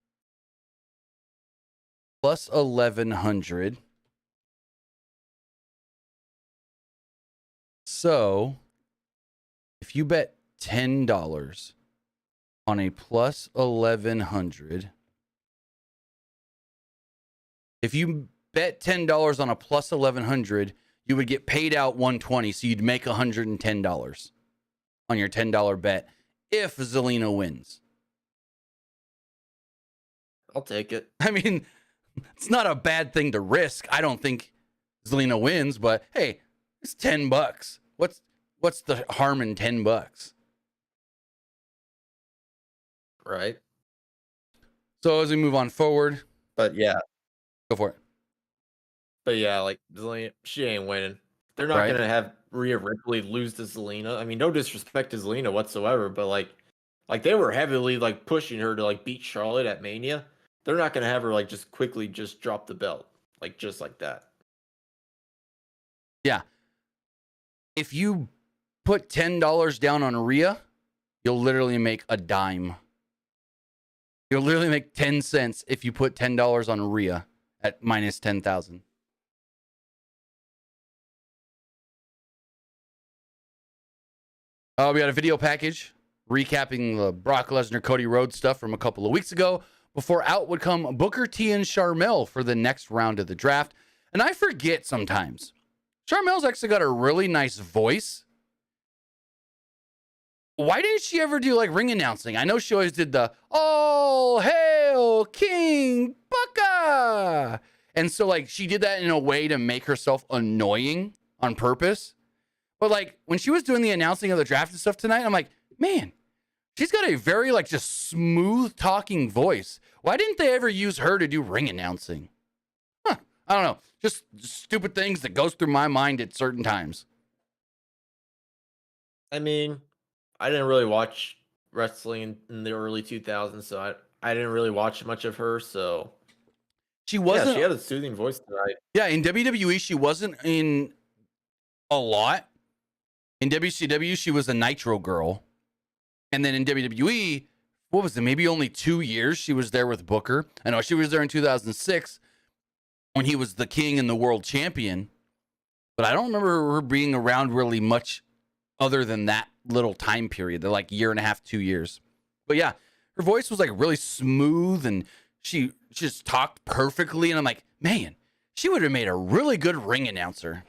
plus 1,100. So if you bet $10 on a plus 1,100, if you bet $10 on a plus 1,100, you would get paid out 120, so you'd make $110 on your $10 bet if Zelina wins. I'll take it. I mean, it's not a bad thing to risk. I don't think Zelina wins, but hey, it's $10. What's the harm in $10? Right. So as we move on forward, But yeah. go for it. But yeah, like Zelina, she ain't winning. They're not Right. gonna have Rhea Ripley lose to Zelina. I mean, no disrespect to Zelina whatsoever, but like they were heavily like pushing her to like beat Charlotte at Mania. They're not gonna have her like just quickly just drop the belt. Like just like that. Yeah. If you put $10 down on Rhea, you'll literally make a dime. You'll literally make 10 cents if you put $10 on Rhea at minus 10,000. We got a video package recapping the Brock Lesnar, Cody Rhodes stuff from a couple of weeks ago. Before out would come Booker T and Sharmell for the next round of the draft. And I forget sometimes. Sharmell's actually got a really nice voice. Why didn't she ever do like ring announcing? I know she always did the "All Hail King Booker," and so like she did that in a way to make herself annoying on purpose. But like when she was doing the announcing of the draft and stuff tonight, I'm like, man, she's got a very like just smooth talking voice. Why didn't they ever use her to do ring announcing? Huh, I don't know. Just stupid things that goes through my mind at certain times. I mean, I didn't really watch wrestling in the early 2000s, so I didn't really watch much of her. So She yeah, wasn't. she had a soothing voice tonight. Yeah, in WWE, she wasn't in a lot. In WCW, she was a Nitro girl. And then in WWE, what was it? Maybe only 2 years she was there with Booker. I know she was there in 2006 when he was the king and the world champion. But I don't remember her being around really much other than that little time period. They're like year and a half, 2 years. But yeah, her voice was like really smooth and she just talked perfectly. And I'm like, man, she would have made a really good ring announcer.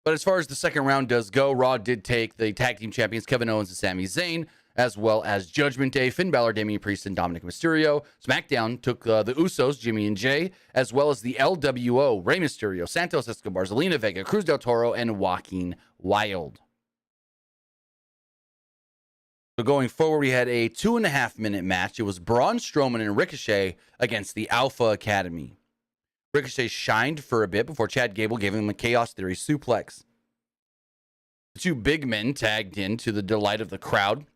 But as far as the second round does go, Raw did take the tag team champions Kevin Owens and Sami Zayn, as well as Judgment Day, Finn Balor, Damian Priest, and Dominic Mysterio. SmackDown took the Usos, Jimmy and Jay, as well as the LWO, Rey Mysterio, Santos Escobar, Zelina Vega, Cruz del Toro, and Joaquin Wilde. So going forward, we had a 2.5-minute match. It was Braun Strowman and Ricochet against the Alpha Academy. Ricochet shined for a bit before Chad Gable gave him a Chaos Theory suplex. The two big men tagged in to the delight of the crowd,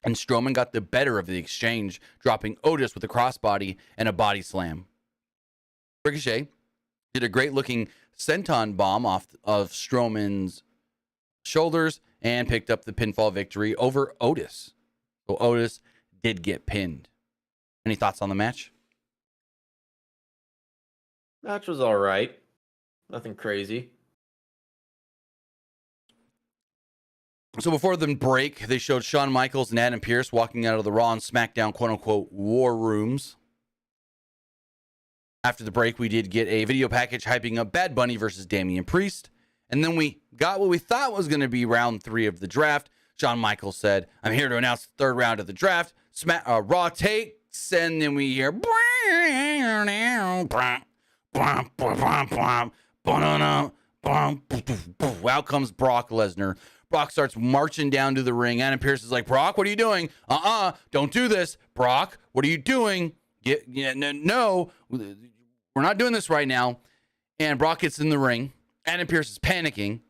and Strowman got the better of the exchange, dropping Otis with a crossbody and a body slam. Ricochet did a great-looking senton bomb off of Strowman's shoulders and picked up the pinfall victory over Otis. So Otis did get pinned. Any thoughts on the match? Match was all right. Nothing crazy. So before the break, they showed Shawn Michaels and Adam Pearce walking out of the Raw and SmackDown quote-unquote war rooms. After the break, we did get a video package hyping up Bad Bunny versus Damian Priest. And then we got what we thought was going to be round 3 of the draft. Shawn Michaels said, "I'm here to announce the third round of the draft. Raw takes." And then we hear... Out comes Brock Lesnar. Brock starts marching down to the ring. Adam Pearce is like, "Brock, what are you doing? Don't do this. Brock, what are you doing? No, we're not doing this right now." And Brock gets in the ring. Adam Pearce is panicking.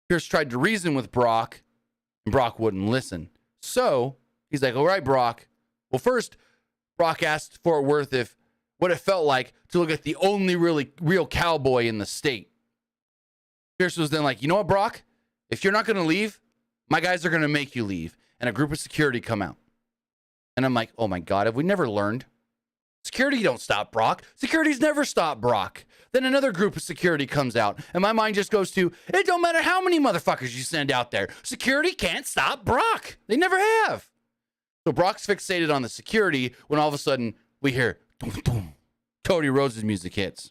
Pearce tried to reason with Brock, and Brock wouldn't listen. So he's like, "All right, Brock." Well, first, Brock asked Fort Worth what it felt like to look at the only really real cowboy in the state. Pearce was then like, "You know what, Brock? If you're not going to leave, my guys are going to make you leave." And a group of security come out. And I'm like, oh my God, have we never learned? Security don't stop Brock. Security's never stopped Brock. Then another group of security comes out. And my mind just goes to, it don't matter how many motherfuckers you send out there. Security can't stop Brock. They never have. So Brock's fixated on the security when all of a sudden we hear, dum, dum. Cody Rhodes' music hits.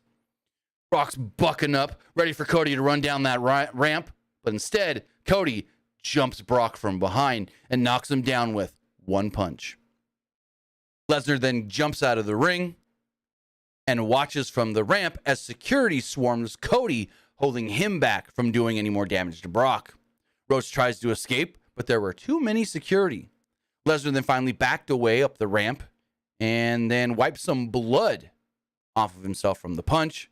Brock's bucking up, ready for Cody to run down that ramp. But instead, Cody jumps Brock from behind and knocks him down with one punch. Lesnar then jumps out of the ring and watches from the ramp as security swarms Cody, holding him back from doing any more damage to Brock. Rhodes tries to escape, but there were too many security. Lesnar then finally backed away up the ramp and then wiped some blood off of himself from the punch.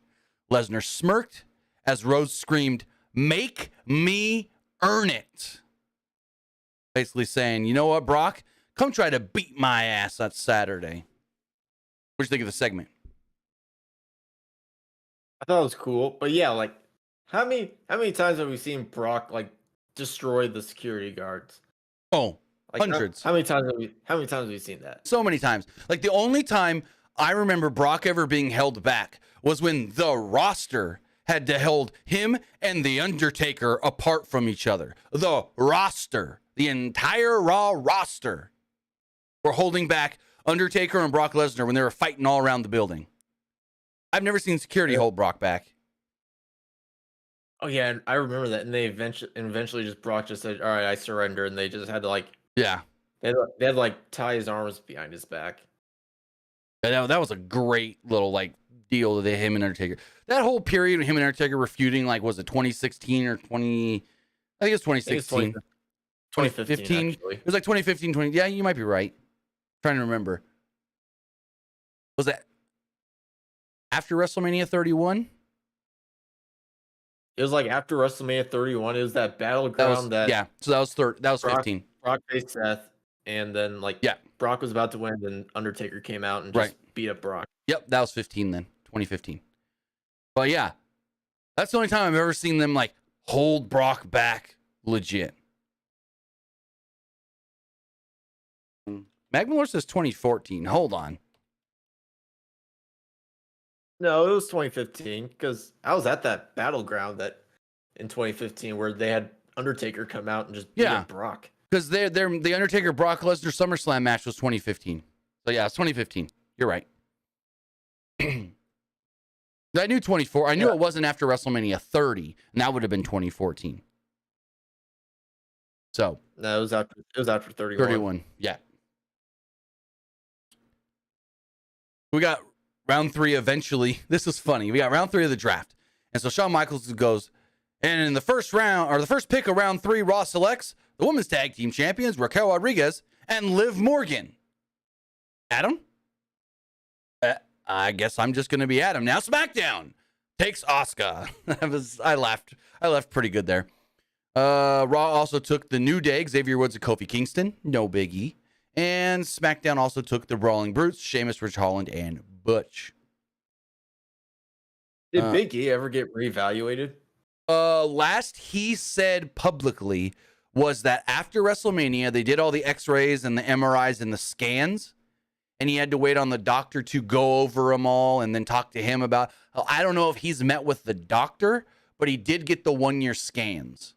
Lesnar smirked as Rhodes screamed, "Make me earn it." Basically saying, "You know what, Brock? Come try to beat my ass on Saturday." What do you think of the segment? I thought it was cool, but yeah, like how many times have we seen Brock like destroy the security guards? Oh, Like hundreds. How many times have we seen that? So many times. Like the only time I remember Brock ever being held back was when the roster had to hold him and The Undertaker apart from each other. The roster, the entire Raw roster, were holding back Undertaker and Brock Lesnar when they were fighting all around the building. I've never seen security hold Brock back. Oh yeah, and I remember that, and they eventually just Brock just said, "All right, I surrender," and they just had to like they had to like tie his arms behind his back. That was a great little like deal that him and Undertaker. That whole period of him and Undertaker were feuding, like, was it 2016 or 20? I think it was 2016. 2015. Actually. It was like 2015, 20. Yeah, you might be right. Trying to remember. Was that after WrestleMania 31? It was like after WrestleMania 31. It was that battleground yeah. So that was third. That was 15. Brock faced Seth, and then Brock was about to win, then Undertaker came out and just beat up Brock. Yep, that was 15 then, 2015. But yeah, that's the only time I've ever seen them like hold Brock back legit. Magmalore says 2014. Hold on. No, it was 2015 because I was at that battleground in 2015 where they had Undertaker come out and just beat up Brock. Because the Undertaker Brock Lesnar SummerSlam match was 2015. So yeah, it's 2015. You're right. I knew 24. I knew it wasn't after WrestleMania 30, and that would have been 2014. So no, it was after 31. 31. Yeah. We got round 3 eventually. This is funny. We got round 3 of the draft. And so Shawn Michaels goes, and in the first round, or the first pick of round 3, Raw selects the women's tag team champions, Raquel Rodriguez and Liv Morgan. Adam? I guess I'm just going to be Adam. Now SmackDown takes Asuka. I laughed pretty good there. Raw also took the New Day, Xavier Woods and Kofi Kingston. No biggie. And SmackDown also took the Brawling Brutes, Sheamus, Ridge Holland, and Butch. Did Big E ever get reevaluated? Last he said publicly was that after WrestleMania, they did all the x-rays and the MRIs and the scans, and he had to wait on the doctor to go over them all and then talk to him about, I don't know if he's met with the doctor, but he did get the 1-year scans.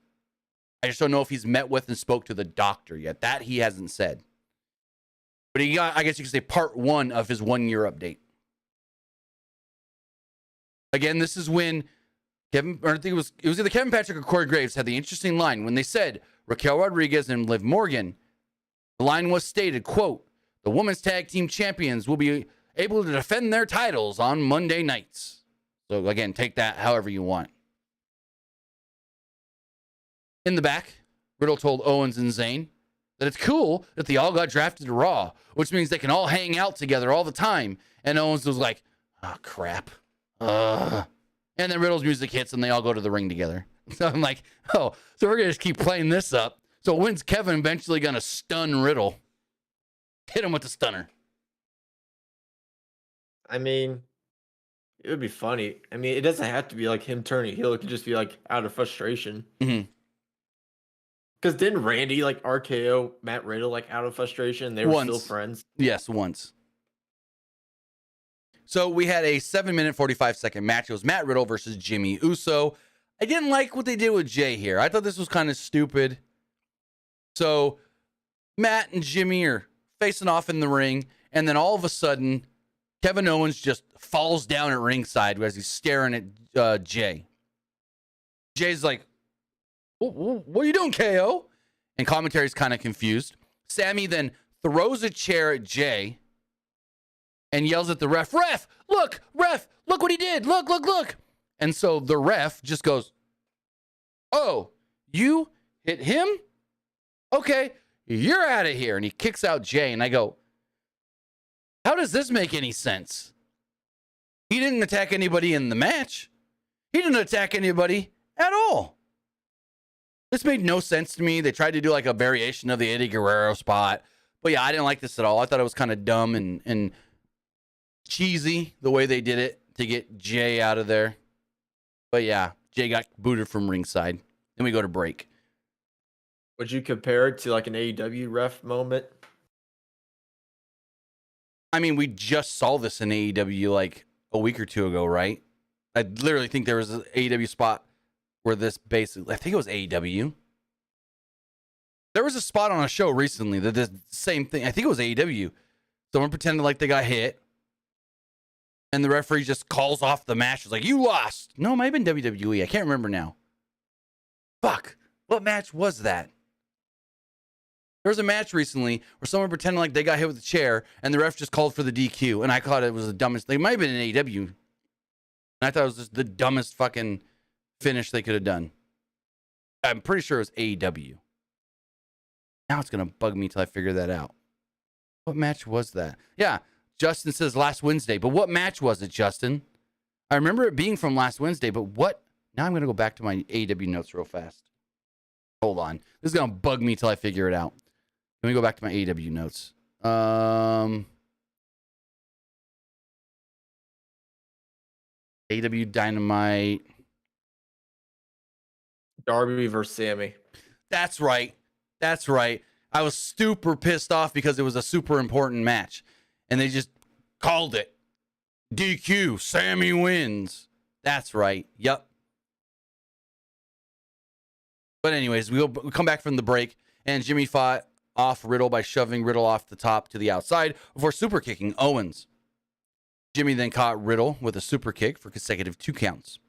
I just don't know if he's met with and spoke to the doctor yet. That he hasn't said. But he got, I guess you could say, part 1 of his 1-year update. Again, this is when I think it was either Kevin Patrick or Corey Graves had the interesting line when they said Raquel Rodriguez and Liv Morgan. The line was stated, quote, "The women's tag team champions will be able to defend their titles on Monday nights." So again, take that however you want. In the back, Riddle told Owens and Zayn that it's cool that they all got drafted to Raw, which means they can all hang out together all the time. And Owens was like, "Oh, crap. And then Riddle's music hits and they all go to the ring together." So I'm like, oh, so we're going to just keep playing this up. So when's Kevin eventually going to stun Riddle? Hit him with the stunner. I mean, it would be funny. I mean, it doesn't have to be like him turning heel. It could just be like out of frustration. Mm-hmm. Because didn't Randy like RKO Matt Riddle like out of frustration? They were still friends. Yes, once. So we had a 7-minute, 45-second match. It was Matt Riddle versus Jimmy Uso. I didn't like what they did with Jay here. I thought this was kind of stupid. So Matt and Jimmy are facing off in the ring, and then all of a sudden, Kevin Owens just falls down at ringside as he's staring at Jay. Jay's like, "What are you doing, KO?" And commentary's kind of confused. Sammy then throws a chair at Jay and yells at the ref, "Ref, look what he did. Look. And so the ref just goes, "Oh, you hit him? Okay, you're out of here." And he kicks out Jay. And I go, how does this make any sense? He didn't attack anybody in the match. He didn't attack anybody at all. This made no sense to me. They tried to do like a variation of the Eddie Guerrero spot. But yeah, I didn't like this at all. I thought it was kind of dumb and cheesy the way they did it to get Jay out of there. But yeah, Jay got booted from ringside. Then we go to break. Would you compare it to like an AEW ref moment? I mean, we just saw this in AEW like a week or two ago, right? I literally think there was an AEW spot where this basically, I think it was AEW. There was a spot on a show recently that did the same thing. I think it was AEW. Someone pretended like they got hit. And the referee just calls off the match. It's like, "You lost." No, it might have been WWE. I can't remember now. Fuck. What match was that? There was a match recently where someone pretended like they got hit with a chair and the ref just called for the DQ. And I thought it was the dumbest. They might have been in AEW. And I thought it was just the dumbest fucking finish they could have done. I'm pretty sure it was AEW. Now it's going to bug me till I figure that out. What match was that? Yeah. Justin says last Wednesday, but what match was it, Justin? I remember it being from last Wednesday, but what? Now I'm going to go back to my AEW notes real fast. Hold on. This is going to bug me till I figure it out. Let me go back to my AEW notes. AEW Dynamite. Darby versus Sammy. That's right. I was super pissed off because it was a super important match. And they just called it. DQ, Sammy wins. That's right. Yep. But anyways, we come back from the break, and Jimmy fought off Riddle by shoving Riddle off the top to the outside before super kicking Owens. Jimmy then caught Riddle with a super kick for consecutive 2 counts.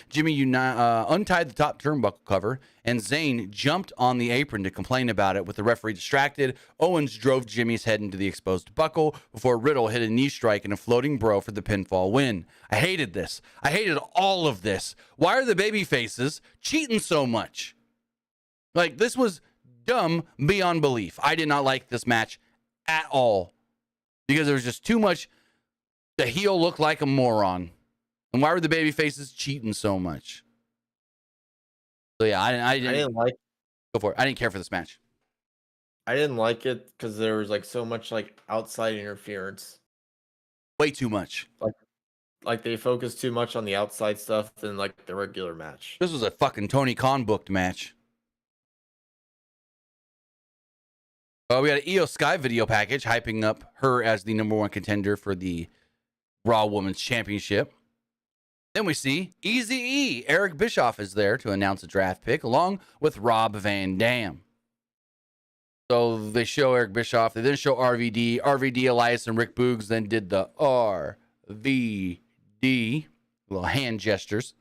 Jimmy untied the top turnbuckle cover, and Zayn jumped on the apron to complain about it with the referee distracted. Owens drove Jimmy's head into the exposed buckle before Riddle hit a knee strike and a floating bro for the pinfall win. I hated this. I hated all of this. Why are the baby faces cheating so much? Like, this was dumb beyond belief. I did not like this match at all because there was just too much. The heel looked like a moron. And why were the baby faces cheating so much? So yeah, I didn't like. Go for it. I didn't care for this match. I didn't like it because there was like so much like outside interference. Way too much. Like they focused too much on the outside stuff than like the regular match. This was a fucking Tony Khan booked match. We had an Io Sky video package hyping up her as the #1 contender for the Raw Women's Championship. Then we see Eazy-E. Eric Bischoff is there to announce a draft pick along with Rob Van Dam. So they show Eric Bischoff. They then show RVD. RVD, Elias, and Rick Boogs then did the RVD, little hand gestures.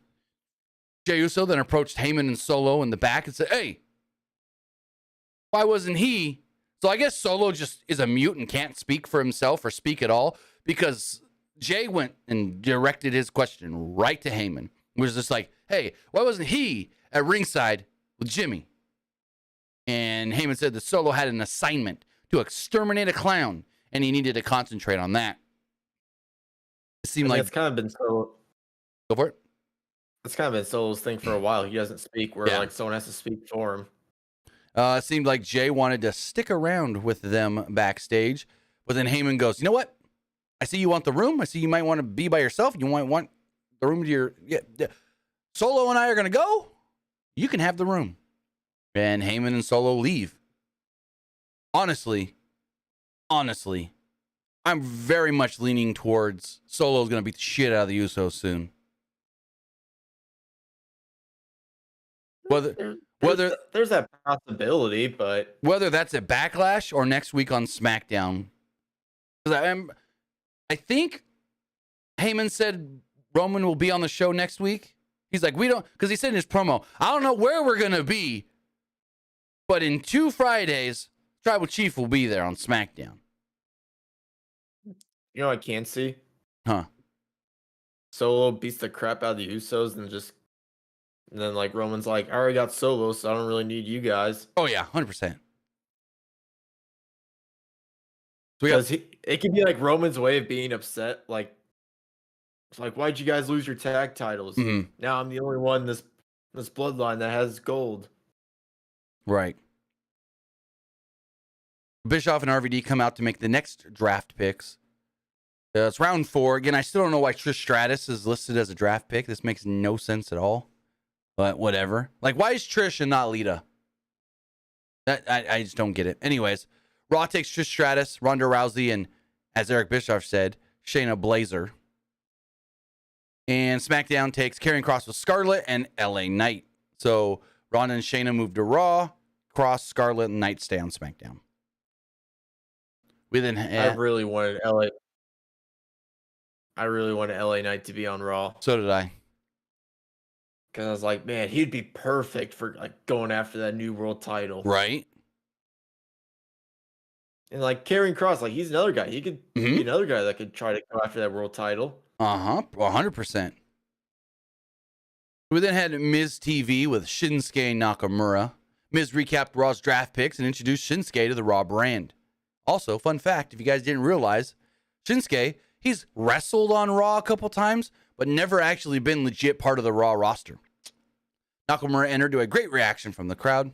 Jey Uso then approached Heyman and Solo in the back and said, hey, why wasn't he? So I guess Solo just is a mute and can't speak for himself or speak at all, because Jay went and directed his question right to Heyman. It was just like, hey, why wasn't he at ringside with Jimmy? And Heyman said that Solo had an assignment to exterminate a clown, and he needed to concentrate on that. It seemed like it's kind of been so. Go for it. It's kind of been Solo's thing for a while. He doesn't speak where like someone has to speak for him. It seemed like Jay wanted to stick around with them backstage, but then Heyman goes, you know what? I see you want the room. I see you might want to be by yourself. You might want the room to your... Yeah. Solo and I are going to go. You can have the room. And Heyman and Solo leave. Honestly, I'm very much leaning towards Solo's going to beat the shit out of the Usos soon. There's that possibility, but whether that's at Backlash or next week on SmackDown, because I think Heyman said Roman will be on the show next week. He's like, we don't, because he said in his promo, I don't know where we're gonna be, but in 2 Fridays, Tribal Chief will be there on SmackDown. You know what I can't see? Huh? Solo beats the crap out of the Usos and then like Roman's like, I already got Solo, so I don't really need you guys. Oh yeah, 100%. Because it could be like Roman's way of being upset, like it's like, why'd you guys lose your tag titles? Mm-hmm. Now I'm the only one in this bloodline that has gold. Right. Bischoff and RVD come out to make the next draft picks. It's round 4. Again, I still don't know why Trish Stratus is listed as a draft pick. This makes no sense at all. But whatever. Like, why is Trish and not Lita? I just don't get it. Anyways, Raw takes Trish Stratus, Ronda Rousey, and as Eric Bischoff said, Shayna Baszler. And SmackDown takes Karrion Kross with Scarlett and LA Knight. So Ronda and Shayna move to Raw. Kross, Scarlett, and Knight stay on SmackDown. I really wanted LA Knight to be on Raw. So did I. Because I was like, man, he'd be perfect for like going after that new world title. Right. And like Karrion Kross, like he's another guy. He could be another guy that could try to go after that world title. 100%. We then had Miz TV with Shinsuke Nakamura. Miz recapped Raw's draft picks and introduced Shinsuke to the Raw brand. Also, fun fact, if you guys didn't realize, Shinsuke, he's wrestled on Raw a couple times, but never actually been legit part of the Raw roster. Nakamura entered to a great reaction from the crowd.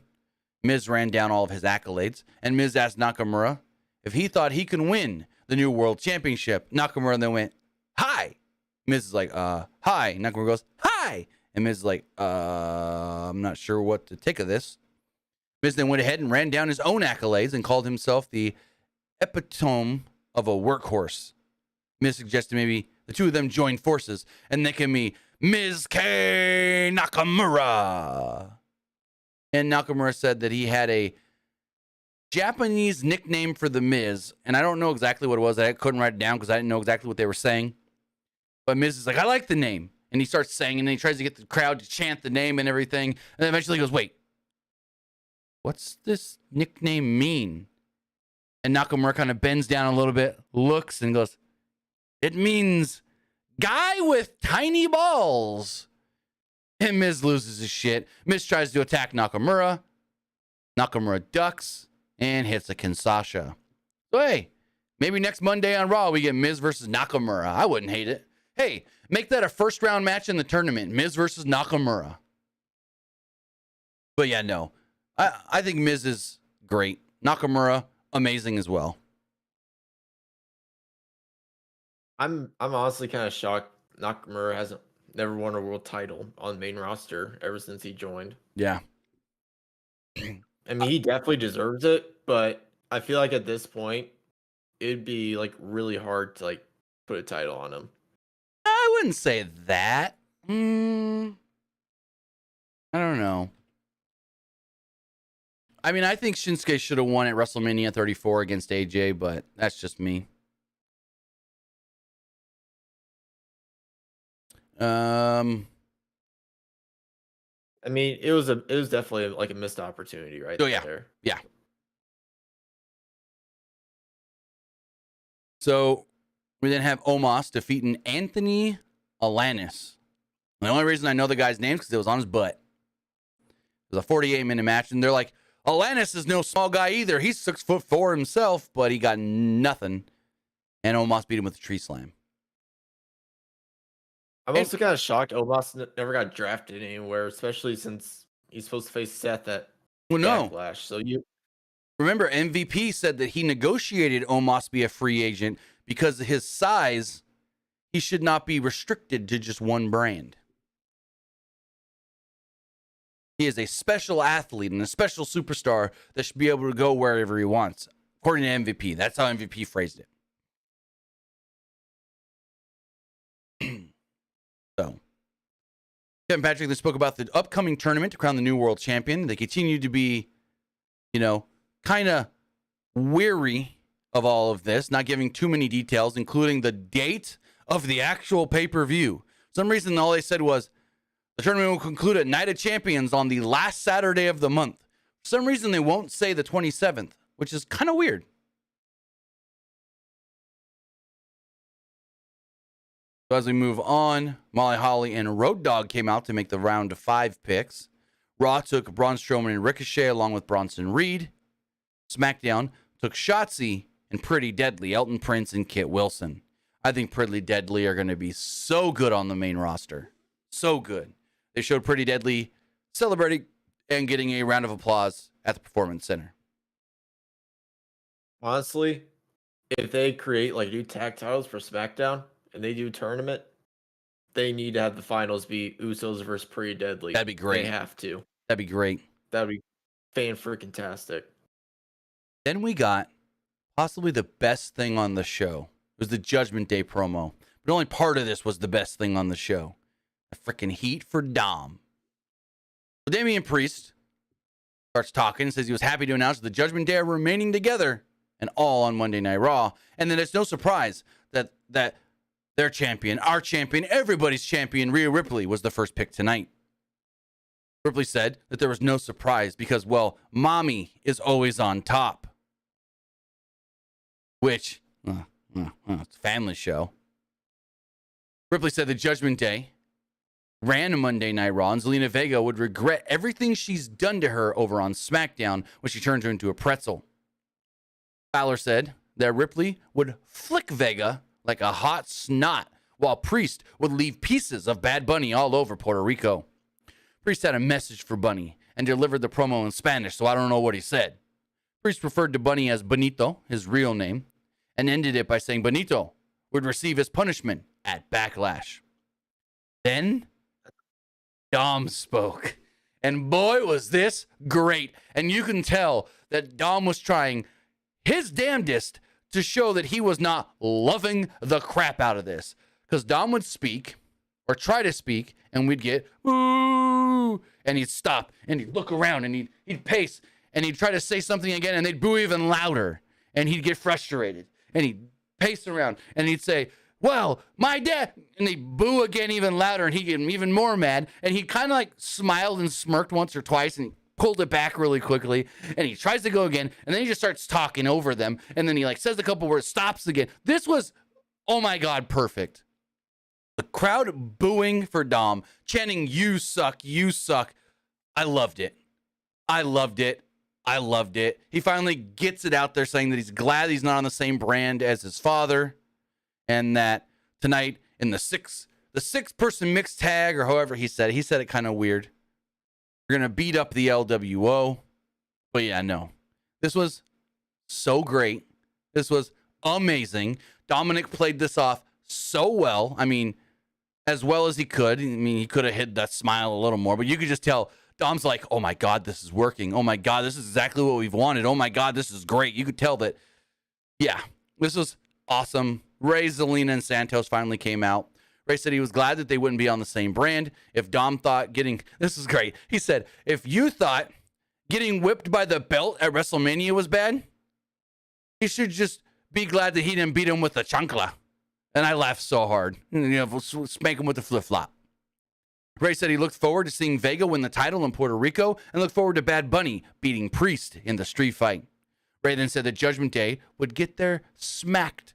Miz ran down all of his accolades, and Miz asked Nakamura if he thought he could win the new world championship. Nakamura then went, hi. Miz is like, hi. Nakamura goes, hi. And Miz is like, I'm not sure what to take of this. Miz then went ahead and ran down his own accolades and called himself the epitome of a workhorse. Miz suggested maybe the two of them join forces and they can be Miz K Nakamura. And Nakamura said that he had a Japanese nickname for the Miz, and I don't know exactly what it was. I couldn't write it down because I didn't know exactly what they were saying. But Miz is like, I like the name. And he starts saying, and then he tries to get the crowd to chant the name and everything. And then eventually he goes, wait, what's this nickname mean? And Nakamura kind of bends down a little bit, looks, and goes, it means guy with tiny balls. And Miz loses his shit. Miz tries to attack Nakamura. Nakamura ducks and hits a Kinshasa. So, hey, maybe next Monday on Raw we get Miz versus Nakamura. I wouldn't hate it. Hey, make that a first round match in the tournament. Miz versus Nakamura. But yeah, no. I think Miz is great. Nakamura, amazing as well. I'm honestly kind of shocked Nakamura hasn't never won a world title on the main roster ever since he joined. Yeah. I mean, he definitely deserves it, but I feel like at this point, it'd be like really hard to like put a title on him. I wouldn't say that. I don't know. I mean, I think Shinsuke should have won at WrestleMania 34 against AJ, but that's just me. I mean, it was definitely like a missed opportunity, right? Oh, yeah. There. Yeah. So we then have Omos defeating Anthony Alanis. The only reason I know the guy's name is because it was on his butt. It was a 48-minute match, and they're like, Alanis is no small guy either. He's 6'4" himself, but he got nothing. And Omos beat him with a tree slam. I'm also kind of shocked Omos never got drafted anywhere, especially since he's supposed to face Seth at Backlash. So remember, MVP said that he negotiated Omos be a free agent because of his size. He should not be restricted to just one brand. He is a special athlete and a special superstar that should be able to go wherever he wants, according to MVP. That's how MVP phrased it. So, Kevin Patrick, they spoke about the upcoming tournament to crown the new world champion. They continue to be, kind of weary of all of this, not giving too many details, including the date of the actual pay-per-view. For some reason, all they said was, the tournament will conclude at Night of Champions on the last Saturday of the month. For some reason, they won't say the 27th, which is kind of weird. So as we move on, Molly Holly and Road Dogg came out to make the round of 5 picks. Raw took Braun Strowman and Ricochet along with Bronson Reed. SmackDown took Shotzi and Pretty Deadly, Elton Prince and Kit Wilson. I think Pretty Deadly are going to be so good on the main roster. So good. They showed Pretty Deadly celebrating and getting a round of applause at the Performance Center. Honestly, if they create like new tag titles for SmackDown and they do a tournament, they need to have the finals be Usos versus Pretty Deadly. That'd be great. They have to. That'd be great. That'd be fan-freaking-tastic. Then we got possibly the best thing on the show. It was the Judgment Day promo. But only part of this was the best thing on the show. A freaking heat for Dom. So Damian Priest starts talking and says he was happy to announce that the Judgment Day are remaining together and all on Monday Night Raw. And then it's no surprise that their champion, our champion, everybody's champion, Rhea Ripley, was the first pick tonight. Ripley said that there was no surprise because, well, mommy is always on top. Which, it's a family show. Ripley said the Judgment Day ran a Monday Night Raw, and Zelina Vega would regret everything she's done to her over on SmackDown when she turned her into a pretzel. Fowler said that Ripley would flick Vega like a hot snot, while Priest would leave pieces of Bad Bunny all over Puerto Rico. Priest had a message for Bunny and delivered the promo in Spanish, so I don't know what he said. Priest referred to Bunny as Benito, his real name, and ended it by saying Benito would receive his punishment at Backlash. Then Dom spoke, and boy, was this great. And you can tell that Dom was trying his damnedest to show that he was not loving the crap out of this. Because Dom would speak, or try to speak, and we'd get, ooh, and he'd stop, and he'd look around, and he'd pace, and he'd try to say something again, and they'd boo even louder, and he'd get frustrated, and he'd pace around, and he'd say, well, my dad, and they'd boo again even louder, and he'd get even more mad, and he kind of like smiled and smirked once or twice, and pulled it back really quickly, and he tries to go again, and then he just starts talking over them, and then he like says a couple words, stops again. This was, oh my God, perfect. The crowd booing for Dom, chanting, you suck, you suck. I loved it. I loved it. I loved it. He finally gets it out there saying that he's glad he's not on the same brand as his father, and that tonight in the six-person mixed tag, or however he said it kind of weird, we're going to beat up the LWO. But yeah, no. This was so great. This was amazing. Dominic played this off so well. I mean, as well as he could. I mean, he could have hid that smile a little more, but you could just tell Dom's like, oh my God, this is working. Oh my God, this is exactly what we've wanted. Oh my God, this is great. You could tell that, yeah, this was awesome. Ray, Zelina, and Santos finally came out. Ray said he was glad that they wouldn't be on the same brand. If Dom thought this is great. He said, if you thought getting whipped by the belt at WrestleMania was bad, he should just be glad that he didn't beat him with the chancla. And I laughed so hard. Spank him with the flip-flop. Ray said he looked forward to seeing Vega win the title in Puerto Rico and looked forward to Bad Bunny beating Priest in the street fight. Ray then said that Judgment Day would get smacked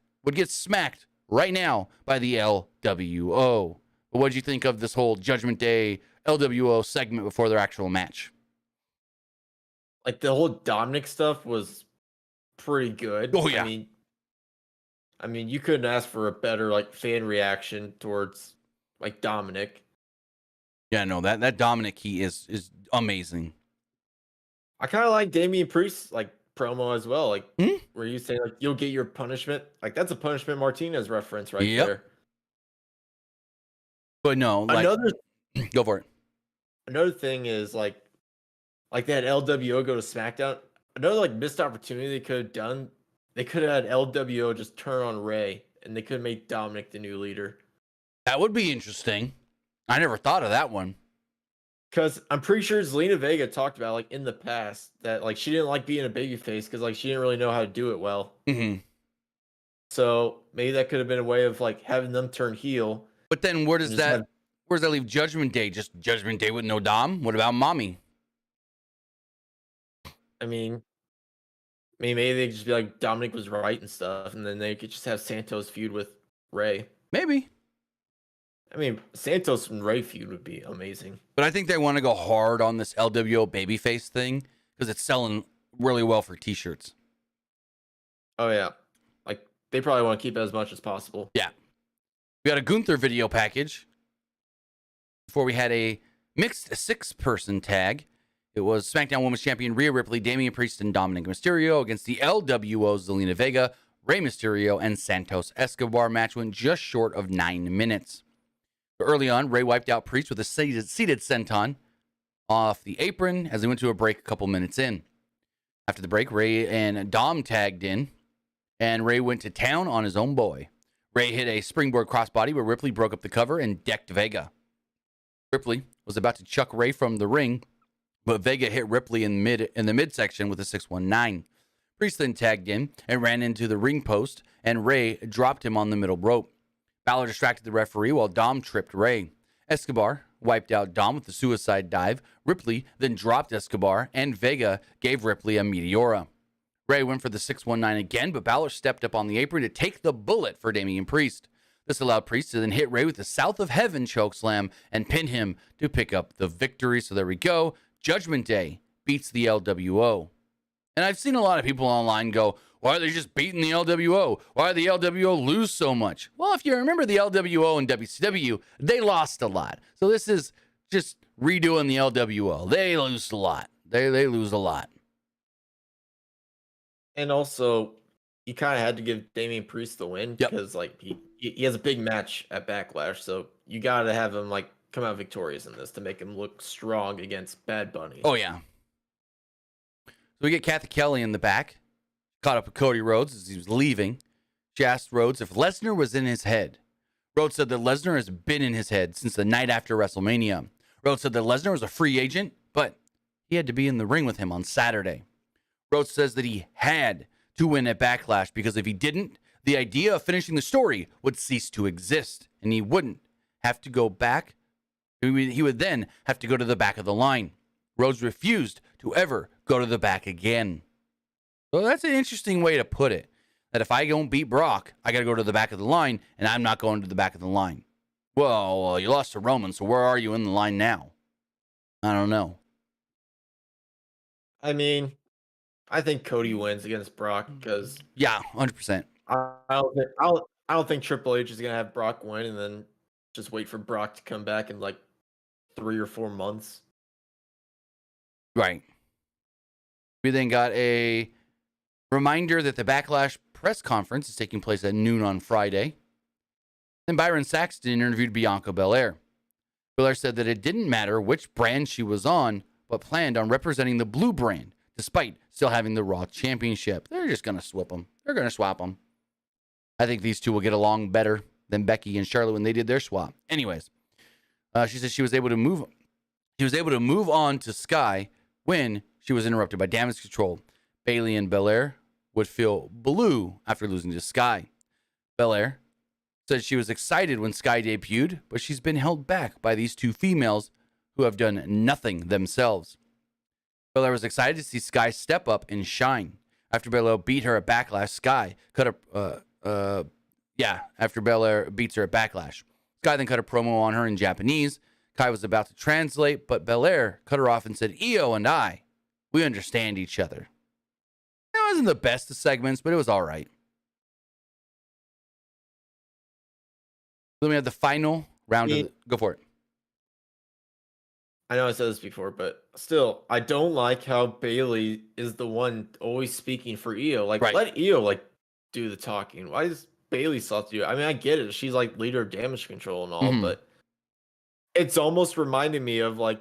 right now by the LWO. But what did you think of this whole Judgment Day LWO segment before their actual match? Like, the whole Dominic stuff was pretty good. Oh, yeah. I mean, you couldn't ask for a better, like, fan reaction towards, like, Dominic. Yeah, no, that Dominic key is amazing. I kind of like Damian Priest's, like, promo as well. Like, where you say, like, you'll get your punishment. Like, that's a Punishment Martinez reference right there. But no, like, go for it. Another thing is, like that LWO go to SmackDown. Another, like, missed opportunity they could have done. They could have had LWO just turn on Ray, and they could have made Dominic the new leader. That would be interesting. I never thought of that one. Because I'm pretty sure Zelina Vega talked about, like, in the past that, like, she didn't like being a babyface because, like, she didn't really know how to do it well. Mm-hmm. So maybe that could have been a way of, like, having them turn heel. But then where does that leave Judgment Day? Just Judgment Day with no Dom? What about Mommy? I mean, maybe they could just be like, Dominic was right and stuff, and then they could just have Santos feud with Ray. Maybe. I mean, Santos and Ray feud would be amazing. But I think they want to go hard on this LWO babyface thing because it's selling really well for T-shirts. Oh, yeah. Like, they probably want to keep it as much as possible. Yeah. We got a Gunther video package. Before we had a mixed 6-person tag. It was SmackDown Women's Champion Rhea Ripley, Damian Priest, and Dominic Mysterio against the LWO Zelina Vega, Rey Mysterio, and Santos Escobar. Match went just short of 9 minutes. Early on, Ray wiped out Priest with a seated senton off the apron as they went to a break a couple minutes in. After the break, Ray and Dom tagged in, and Ray went to town on his own boy. Ray hit a springboard crossbody, but Ripley broke up the cover and decked Vega. Ripley was about to chuck Ray from the ring, but Vega hit Ripley in the midsection with a 619. Priest then tagged in and ran into the ring post, and Ray dropped him on the middle rope. Balor distracted the referee while Dom tripped Ray. Escobar wiped out Dom with the suicide dive. Ripley then dropped Escobar, and Vega gave Ripley a Meteora. Ray went for the 619 again, but Balor stepped up on the apron to take the bullet for Damian Priest. This allowed Priest to then hit Ray with the South of Heaven chokeslam and pin him to pick up the victory. So there we go. Judgment Day beats the LWO. And I've seen a lot of people online go, why are they just beating the LWO? Why did the LWO lose so much? Well, if you remember the LWO and WCW, they lost a lot. So this is just redoing the LWO. They lose a lot. They lose a lot. And also, you kind of had to give Damian Priest the win because, like, he has a big match at Backlash. So you got to have him, like, come out victorious in this to make him look strong against Bad Bunny. Oh, yeah. So we get Kathy Kelly in the back. Caught up with Cody Rhodes as he was leaving. She asked Rhodes if Lesnar was in his head. Rhodes said that Lesnar has been in his head since the night after WrestleMania. Rhodes said that Lesnar was a free agent, but he had to be in the ring with him on Saturday. Rhodes says that he had to win at Backlash because if he didn't, the idea of finishing the story would cease to exist, and he wouldn't have to go back. He would then have to go to the back of the line. Rhodes refused to ever go to the back again. So that's an interesting way to put it. That if I don't beat Brock, I got to go to the back of the line, and I'm not going to the back of the line. Well, you lost to Roman, so where are you in the line now? I don't know. I mean, I think Cody wins against Brock because 100%. I don't think Triple H is gonna have Brock win and then just wait for Brock to come back in like 3 or 4 months. Right. We then got a reminder that the Backlash press conference is taking place at noon on Friday. Then Byron Saxton interviewed Bianca Belair. Belair said that it didn't matter which brand she was on, but planned on representing the blue brand, despite still having the Raw Championship. They're just going to swap them. I think these two will get along better than Becky and Charlotte when they did their swap. Anyways, she said she was able to move. She was able to move on to Sky when she was interrupted by Damage Control. Bayley and Belair would feel blue after losing to Sky. Belair said she was excited when Sky debuted, but she's been held back by these two females who have done nothing themselves. Belair was excited to see Sky step up and shine. After Belair beat her at Backlash, Sky cut a after Belair beats her at Backlash. Sky then cut a promo on her in Japanese. Kai was about to translate, but Belair cut her off and said, "Io and I, we understand each other." It wasn't the best of segments, but it was all right. Then we have the final round of go for it. I know I said this before, but still, I don't like how Bayley is the one always speaking for Io. Like, let Io do the talking. Why is Bayley still have to do it? I mean, I get it. She's like leader of Damage Control and all, but it's almost reminding me of like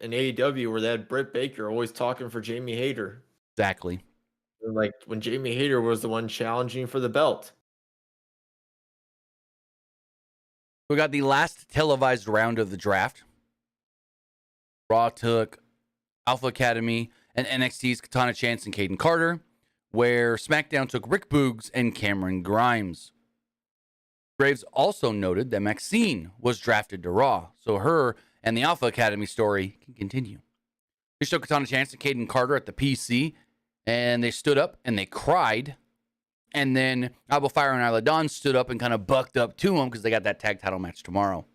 an AEW where they had Britt Baker always talking for Jamie Hayter. Exactly. Like when Jamie Hayter was the one challenging for the belt. We got the last televised round of the draft. Raw took Alpha Academy and NXT's Katana Chance and Caden Carter, where SmackDown took Rick Boogs and Cameron Grimes. Graves also noted that Maxine was drafted to Raw, so her and the Alpha Academy story can continue. They showed Katana Chance and Caden Carter at the PC, and they stood up and they cried. And then Alba Fire and Isla Dawn stood up and kind of bucked up to them because they got that tag title match tomorrow.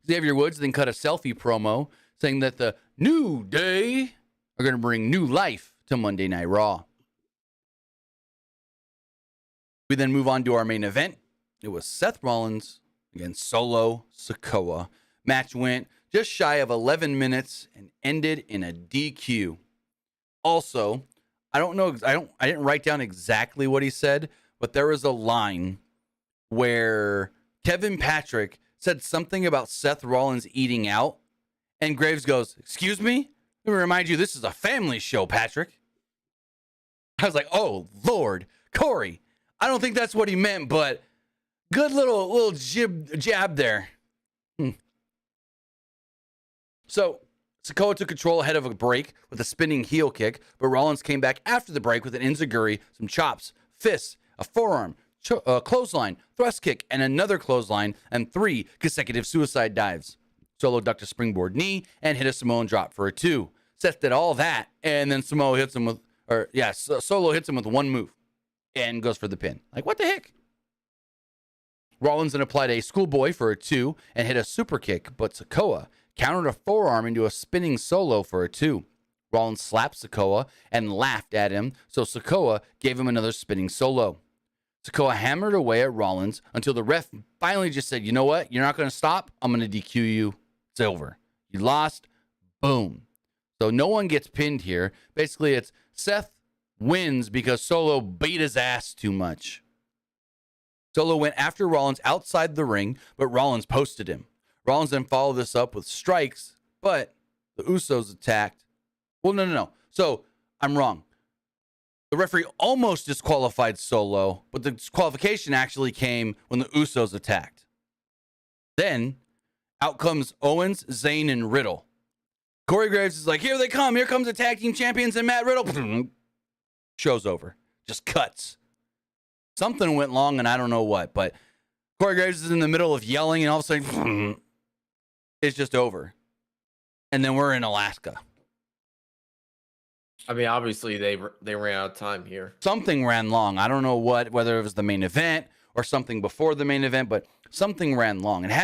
Xavier Woods then cut a selfie promo saying that the New Day are going to bring new life to Monday Night Raw. We then move on to our main event. It was Seth Rollins against Solo Sikoa. Match went just shy of 11 minutes and ended in a DQ. Also, I didn't write down exactly what he said, but there was a line where Kevin Patrick said something about Seth Rollins eating out, and Graves goes, "Excuse me? Let me remind you, this is a family show, Patrick." I was like, oh, Lord. Corey, I don't think that's what he meant, but good little jab there. So, Sikoa took control ahead of a break with a spinning heel kick, but Rollins came back after the break with an enziguri, some chops, fists, a forearm, clothesline, thrust kick, and another clothesline, and 3 consecutive suicide dives. Solo ducked a springboard knee and hit a Samoan drop for a 2. Seth did all that, and then Solo hits him with one move and goes for the pin. Like, what the heck? Rollins then applied a schoolboy for a 2 and hit a super kick, but Sikoa countered a forearm into a spinning Solo for a 2. Rollins slapped Sikoa and laughed at him, so Sikoa gave him another spinning Solo. Sikoa hammered away at Rollins until the ref finally just said, "You know what? You're not going to stop. I'm going to DQ you. It's over. You lost. Boom." So no one gets pinned here. Basically, it's Seth wins because Solo beat his ass too much. Solo went after Rollins outside the ring, but Rollins posted him. Rollins then followed this up with strikes, but the Usos attacked. Well, no. So I'm wrong. The referee almost disqualified Solo, but the disqualification actually came when the Usos attacked. Then out comes Owens, Zayn, and Riddle. Corey Graves is like, "Here they come. Here comes the tag team champions and Matt Riddle." Show's over. Just cuts. Something went long, and I don't know what, but Corey Graves is in the middle of yelling, and all of a sudden, it's just over. And then we're in Alaska. I mean, obviously, they ran out of time here. Something ran long. I don't know what, whether it was the main event or something before the main event, but something ran long. It had to